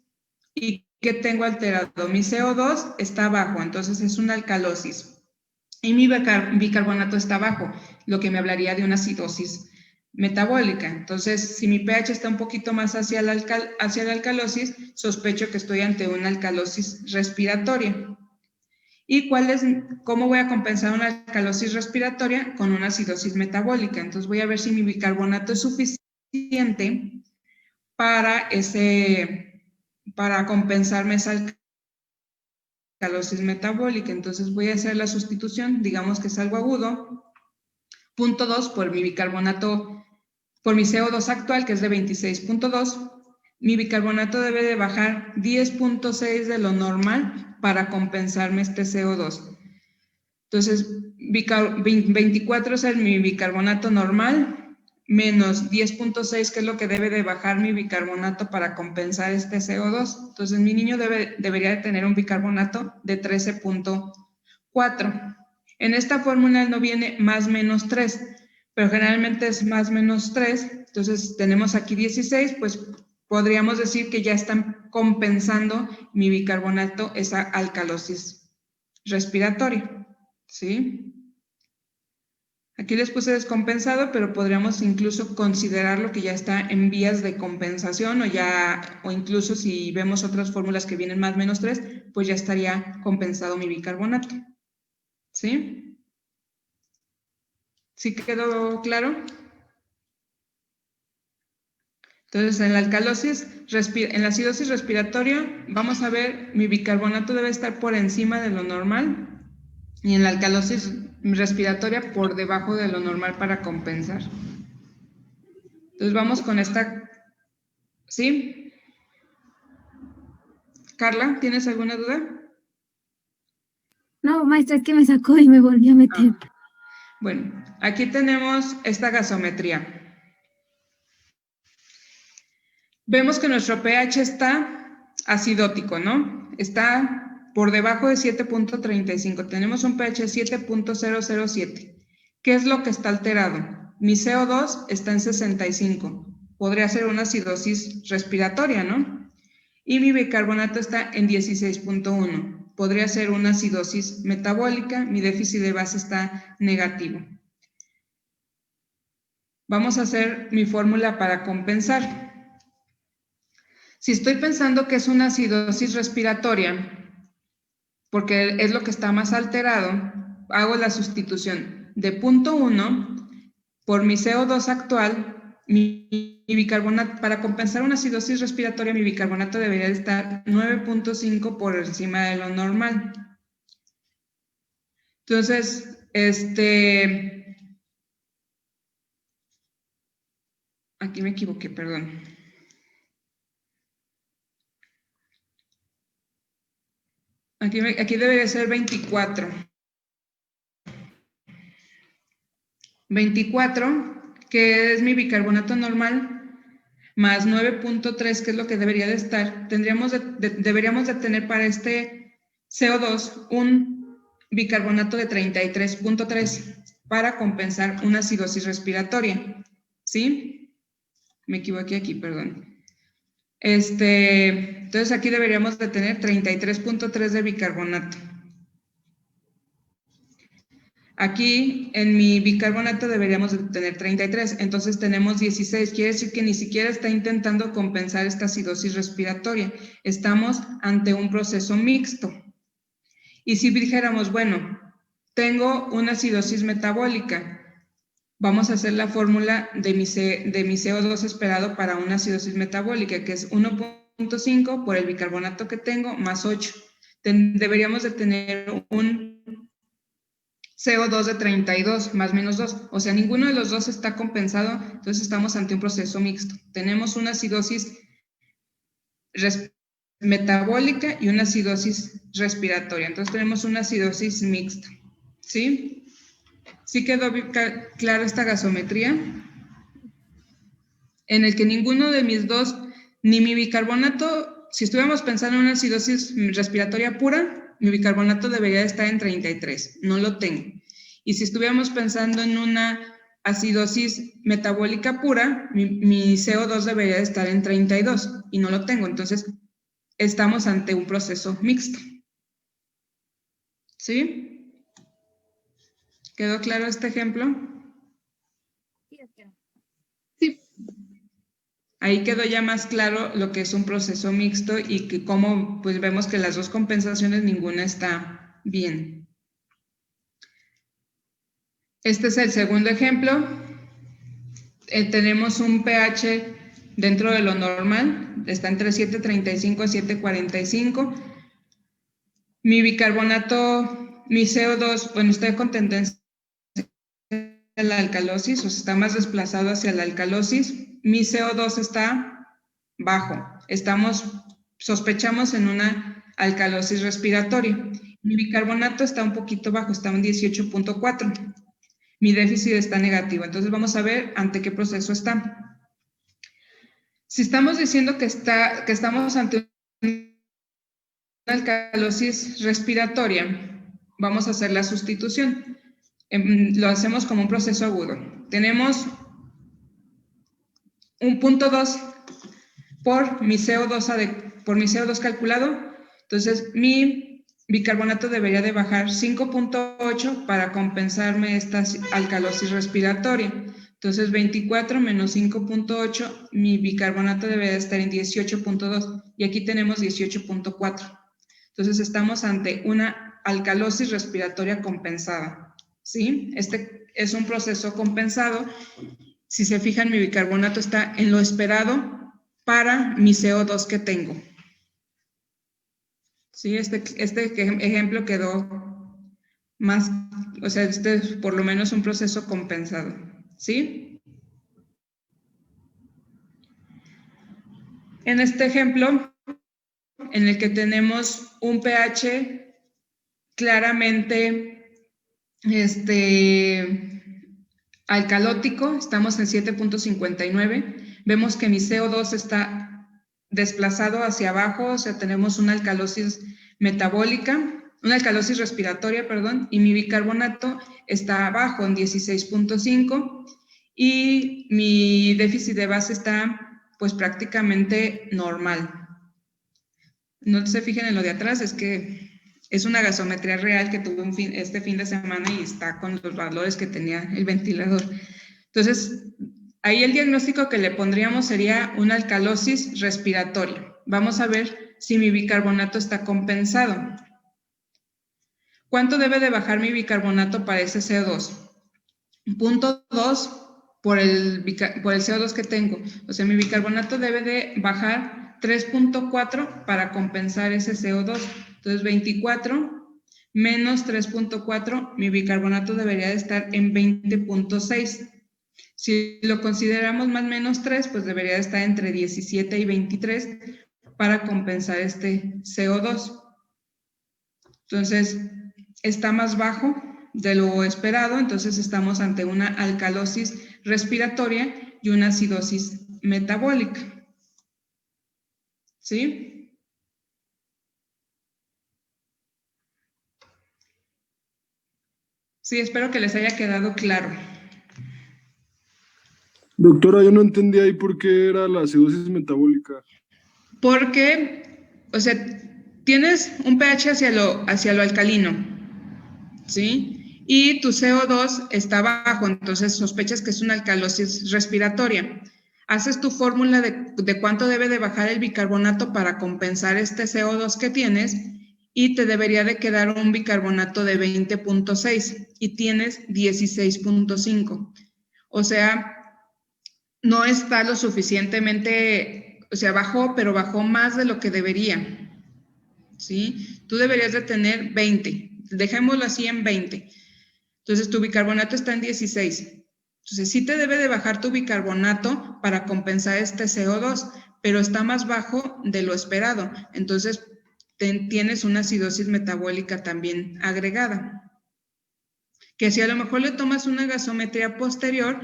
¿Y qué tengo alterado? Mi CO2 está bajo, entonces es una alcalosis. Y mi bicarbonato está bajo, lo que me hablaría de una acidosis metabólica. Entonces, si mi pH está un poquito más hacia la alcalosis, sospecho que estoy ante una alcalosis respiratoria. ¿Y cómo voy a compensar una alcalosis respiratoria? Con una acidosis metabólica. Entonces voy a ver si mi bicarbonato es suficiente para compensarme esa alcalosis metabólica. Entonces voy a hacer la sustitución, digamos que es algo agudo, 0.2 por mi bicarbonato, por mi CO2 actual, que es de 26.2. Mi bicarbonato debe de bajar 10.6 de lo normal para compensarme este CO2. Entonces, 24 es mi bicarbonato normal, menos 10.6, que es lo que debe de bajar mi bicarbonato para compensar este CO2. Entonces, mi niño debería de tener un bicarbonato de 13.4. En esta fórmula no viene más menos 3, pero generalmente es más menos 3. Entonces, tenemos aquí 16, pues podríamos decir que ya están compensando mi bicarbonato esa alcalosis respiratoria, ¿sí? Aquí les puse descompensado, pero podríamos incluso considerar lo que ya está en vías de compensación o incluso si vemos otras fórmulas que vienen más menos 3, pues ya estaría compensado mi bicarbonato, ¿sí? ¿Sí quedó claro? Entonces, en la alcalosis, en la acidosis respiratoria, vamos a ver, mi bicarbonato debe estar por encima de lo normal y en la alcalosis respiratoria por debajo de lo normal para compensar. Entonces, vamos con esta. ¿Sí? Carla, ¿tienes alguna duda? No, maestra, es que me sacó y me volví a meter. Bueno, aquí tenemos esta gasometría. Vemos que nuestro pH está acidótico, ¿no? Está por debajo de 7.35. Tenemos un pH de 7.007. ¿Qué es lo que está alterado? Mi CO2 está en 65. Podría ser una acidosis respiratoria, ¿no? Y mi bicarbonato está en 16.1. Podría ser una acidosis metabólica. Mi déficit de base está negativo. Vamos a hacer mi fórmula para compensar. Si estoy pensando que es una acidosis respiratoria, porque es lo que está más alterado, hago la sustitución de 0.1 por mi CO2 actual, mi bicarbonato, para compensar una acidosis respiratoria, mi bicarbonato debería estar 9.5 por encima de lo normal. Entonces, aquí me equivoqué, perdón. Aquí debería ser 24. 24, que es mi bicarbonato normal, más 9.3, que es lo que debería de estar. Deberíamos de tener para este CO2 un bicarbonato de 33.3 para compensar una acidosis respiratoria. ¿Sí? Me equivoqué aquí, perdón. Entonces aquí deberíamos de tener 33.3 de bicarbonato. Aquí en mi bicarbonato deberíamos de tener 33, entonces tenemos 16, quiere decir que ni siquiera está intentando compensar esta acidosis respiratoria. Estamos ante un proceso mixto. Y si dijéramos, bueno, tengo una acidosis metabólica, vamos a hacer la fórmula de mi CO2 esperado para una acidosis metabólica, que es 1.5 por el bicarbonato que tengo más 8. Deberíamos de tener un CO2 de 32 más menos 2, o sea, ninguno de los dos está compensado, entonces estamos ante un proceso mixto. Tenemos una acidosis metabólica y una acidosis respiratoria, entonces tenemos una acidosis mixta, ¿sí? ¿Sí quedó clara esta gasometría? En el que ninguno de mis dos, ni mi bicarbonato, si estuviéramos pensando en una acidosis respiratoria pura, mi bicarbonato debería estar en 33, no lo tengo. Y si estuviéramos pensando en una acidosis metabólica pura, mi CO2 debería estar en 32 y no lo tengo. Entonces, estamos ante un proceso mixto. ¿Sí? ¿Quedó claro este ejemplo? Sí. Ahí quedó ya más claro lo que es un proceso mixto y que como pues vemos que las dos compensaciones ninguna está bien. Este es el segundo ejemplo. Tenemos un pH dentro de lo normal, está entre 7.35 y 7.45. Mi bicarbonato, mi CO2, bueno, está con tendencia a la alcalosis, o sea, está más desplazado hacia la alcalosis. Mi CO2 está bajo. Sospechamos en una alcalosis respiratoria. Mi bicarbonato está un poquito bajo, está en 18.4. Mi déficit está negativo. Entonces vamos a ver ante qué proceso está. Si estamos diciendo que estamos ante una alcalosis respiratoria, vamos a hacer la sustitución. Lo hacemos como un proceso agudo. Tenemos un punto 2 por mi CO2 calculado. Entonces, mi bicarbonato debería de bajar 5.8 para compensarme esta alcalosis respiratoria. Entonces, 24 menos 5.8, mi bicarbonato debería de estar en 18.2 y aquí tenemos 18.4. Entonces, estamos ante una alcalosis respiratoria compensada, ¿sí? Este es un proceso compensado. Si se fijan, mi bicarbonato está en lo esperado para mi CO2 que tengo. Sí, este ejemplo quedó más, o sea, este es por lo menos un proceso compensado, ¿sí? En este ejemplo, en el que tenemos un pH claramente alcalótico, estamos en 7.59, vemos que mi CO2 está desplazado hacia abajo, o sea, tenemos una alcalosis metabólica, una alcalosis respiratoria, perdón, y mi bicarbonato está abajo en 16.5 y mi déficit de base está pues prácticamente normal. No se fijen en lo de atrás, es que es una gasometría real que tuve este fin de semana y está con los valores que tenía el ventilador. Entonces, ahí el diagnóstico que le pondríamos sería una alcalosis respiratoria. Vamos a ver si mi bicarbonato está compensado. ¿Cuánto debe de bajar mi bicarbonato para ese CO2? 0.2 por el CO2 que tengo. O sea, mi bicarbonato debe de bajar 3.4 para compensar ese CO2. Entonces, 24 menos 3.4, mi bicarbonato debería de estar en 20.6. Si lo consideramos más menos 3, pues debería de estar entre 17 y 23 para compensar este CO2. Entonces, está más bajo de lo esperado, entonces estamos ante una alcalosis respiratoria y una acidosis metabólica. ¿Sí? Sí, espero que les haya quedado claro. Doctora, yo no entendí ahí por qué era la acidosis metabólica. Porque, o sea, tienes un pH hacia lo alcalino, ¿sí? y tu CO2 está bajo, entonces sospechas que es una alcalosis respiratoria. Haces tu fórmula de cuánto debe de bajar el bicarbonato para compensar este CO2 que tienes y te debería de quedar un bicarbonato de 20.6 y tienes 16.5. O sea, no está lo suficientemente, o sea, bajó, pero bajó más de lo que debería, ¿sí? Tú deberías de tener 20, dejémoslo así en 20. Entonces, tu bicarbonato está en 16. Entonces, sí te debe de bajar tu bicarbonato para compensar este CO2, pero está más bajo de lo esperado. Entonces, tienes una acidosis metabólica también agregada. Que si a lo mejor le tomas una gasometría posterior,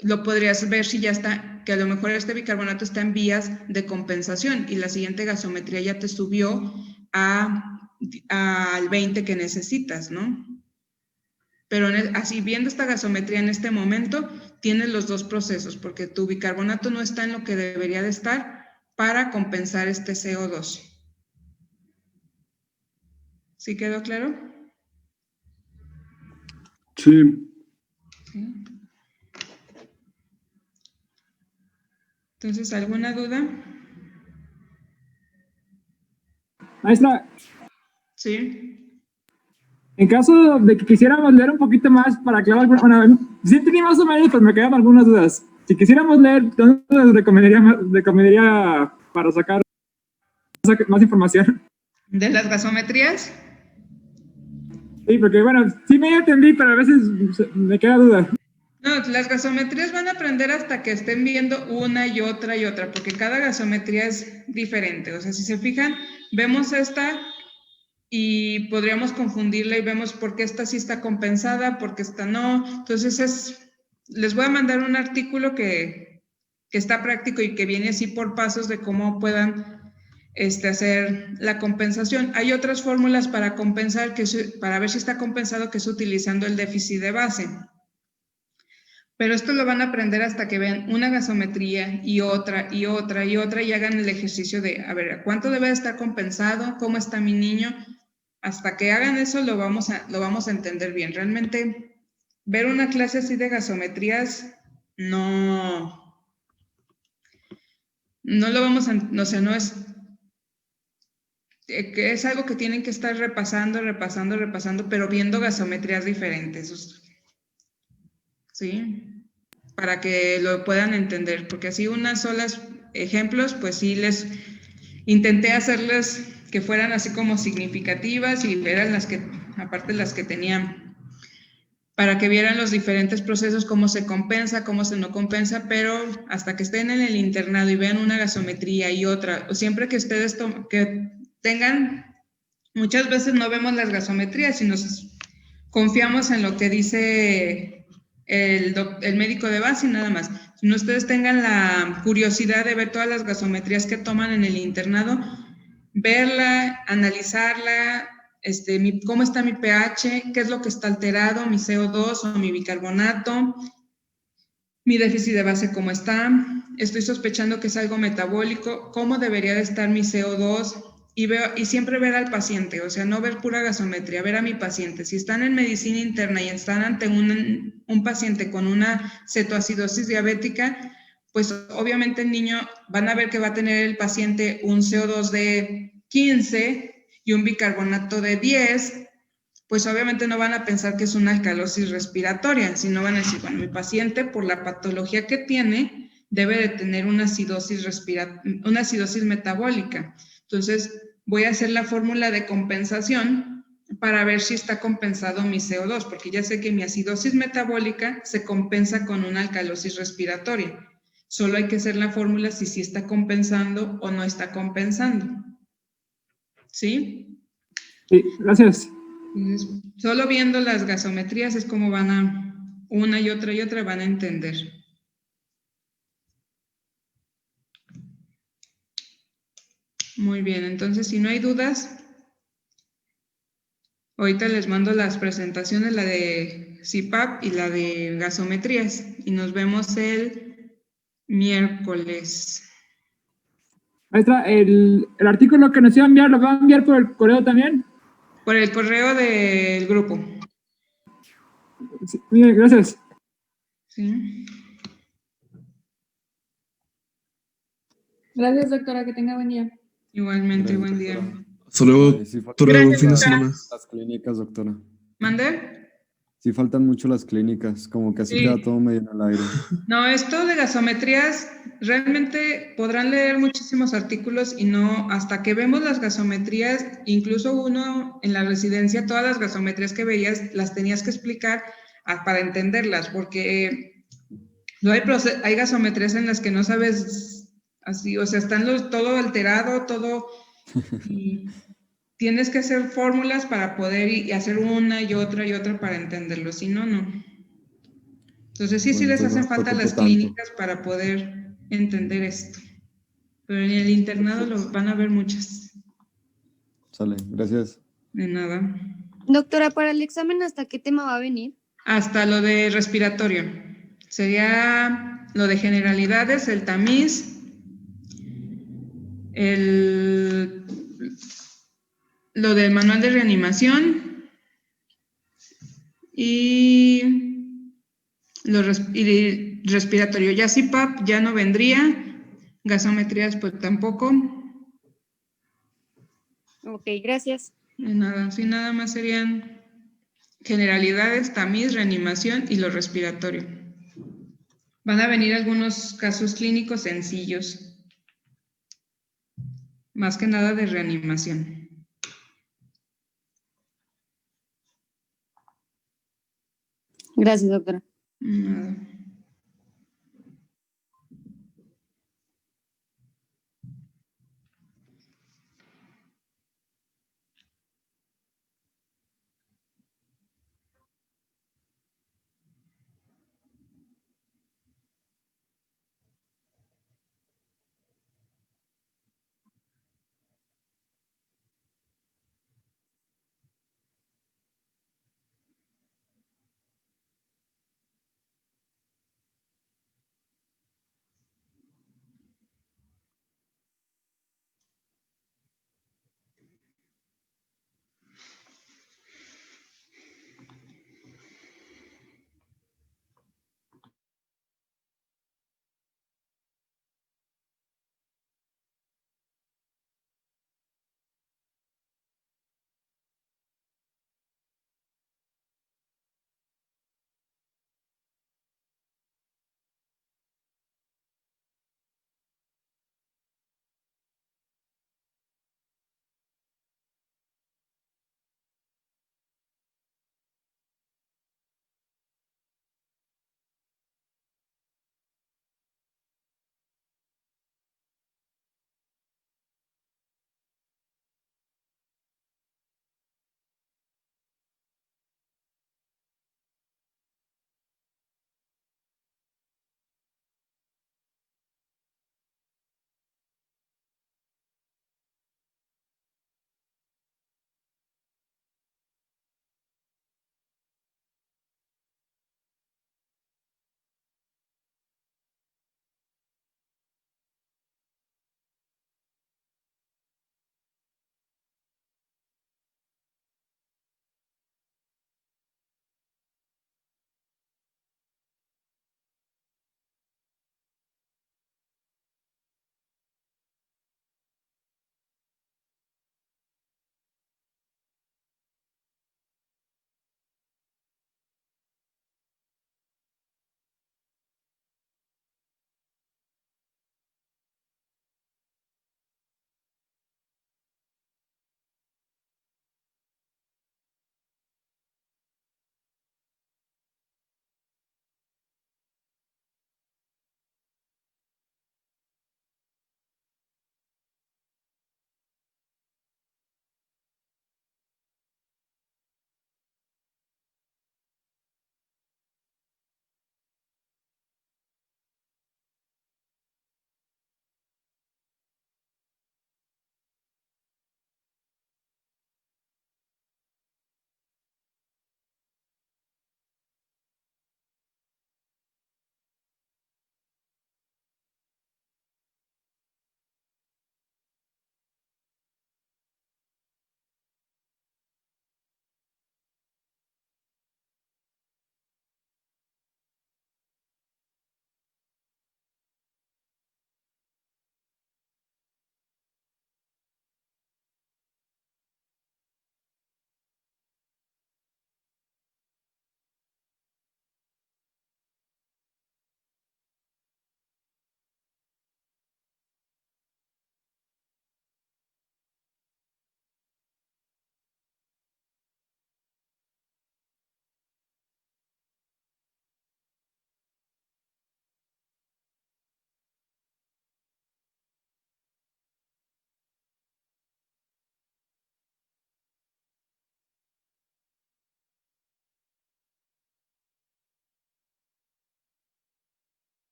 lo podrías ver si ya está, que a lo mejor este bicarbonato está en vías de compensación y la siguiente gasometría ya te subió al 20 que necesitas, ¿no? Pero así viendo esta gasometría en este momento, tienes los dos procesos, porque tu bicarbonato no está en lo que debería de estar para compensar este CO2. ¿Sí quedó claro? Sí. Sí. Entonces, ¿alguna duda? Maestra, Sí. en caso de que quisiéramos leer un poquito más para aclarar bueno, sí tenía más o menos, pero me quedan algunas dudas. Si quisiéramos leer, ¿dónde nos recomendaría para sacar más información? ¿De las gasometrías? Sí, porque bueno, sí me entendí, pero a veces me queda duda. No, las gasometrías van a aprender hasta que estén viendo una y otra, porque cada gasometría es diferente. O sea, si se fijan, vemos esta y podríamos confundirla y vemos por qué esta sí está compensada, por qué esta no. Entonces, les voy a mandar un artículo que está práctico y que viene así por pasos de cómo puedan hacer la compensación. Hay otras fórmulas para compensar, para ver si está compensado, que es utilizando el déficit de base. Pero esto lo van a aprender hasta que vean una gasometría y otra y otra y otra y hagan el ejercicio de, a ver, ¿cuánto debe estar compensado? ¿Cómo está mi niño? Hasta que hagan eso lo vamos a entender bien. Realmente, ver una clase así de gasometrías no lo vamos a, o sea, no es, que es algo que tienen que estar repasando, pero viendo gasometrías diferentes. ¿Sí? Para que lo puedan entender, porque así unas solas ejemplos, pues sí les intenté hacerles que fueran así como significativas y eran las que, aparte las que tenían, para que vieran los diferentes procesos, cómo se compensa, cómo se no compensa, pero hasta que estén en el internado y vean una gasometría y otra, o siempre que ustedes que tengan, muchas veces no vemos las gasometrías y nos confiamos en lo que dice el médico de base y nada más. Si no, ustedes tengan la curiosidad de ver todas las gasometrías que toman en el internado, verla, analizarla, cómo está mi pH, qué es lo que está alterado, mi CO2 o mi bicarbonato, mi déficit de base cómo está, estoy sospechando que es algo metabólico, cómo debería de estar mi CO2, y siempre ver al paciente, o sea, no ver pura gasometría, ver a mi paciente. Si están en medicina interna y están ante un paciente con una cetoacidosis diabética, pues obviamente el niño, van a ver que va a tener el paciente un CO2 de 15 y un bicarbonato de 10, pues obviamente no van a pensar que es una alcalosis respiratoria, sino van a decir, bueno, mi paciente por la patología que tiene debe de tener una acidosis metabólica. Entonces, voy a hacer la fórmula de compensación para ver si está compensado mi CO2, porque ya sé que mi acidosis metabólica se compensa con una alcalosis respiratoria. Solo hay que hacer la fórmula si sí está compensando o no está compensando. ¿Sí? Sí, gracias. Entonces, solo viendo las gasometrías es como van a, una y otra van a entender. Muy bien, entonces si no hay dudas, ahorita les mando las presentaciones, la de CPAP y la de gasometrías, y nos vemos el miércoles. Maestra, el artículo que nos iba a enviar, ¿lo va a enviar por el correo también? Por el correo del grupo. Sí, bien, gracias. Sí. Gracias, doctora, que tenga buen día. Igualmente, Gracias, buen día. doctora. Hasta luego, Ay, sí faltan doctora, buen Gracias, fin de doctora. semana. las clínicas, doctora. ¿Mande? Sí faltan mucho las clínicas, como que así Sí. queda todo medio en el aire. No, esto de gasometrías, realmente podrán leer muchísimos artículos y no, hasta que vemos las gasometrías, incluso uno en la residencia, todas las gasometrías que veías las tenías que explicar para entenderlas, porque no hay gasometrías en las que no sabes así, o sea, están todo alterado, todo, y tienes que hacer fórmulas para poder y hacer una y otra para entenderlo, si no, no. Entonces sí Bueno, les entonces no hacen me falta preocupo las tanto. clínicas para poder entender esto. Pero en el internado lo van a ver muchas. Sale, gracias. De nada. Doctora, para el examen, ¿hasta qué tema va a venir? Hasta lo de respiratorio. Sería lo de generalidades, el tamiz, lo del manual de reanimación y respiratorio. Ya CPAP ya no vendría, gasometrías pues tampoco. Ok, gracias. De nada, sí, nada más serían generalidades, tamiz, reanimación y lo respiratorio. Van a venir algunos casos clínicos sencillos, más que nada de reanimación. Gracias, doctora. Nada.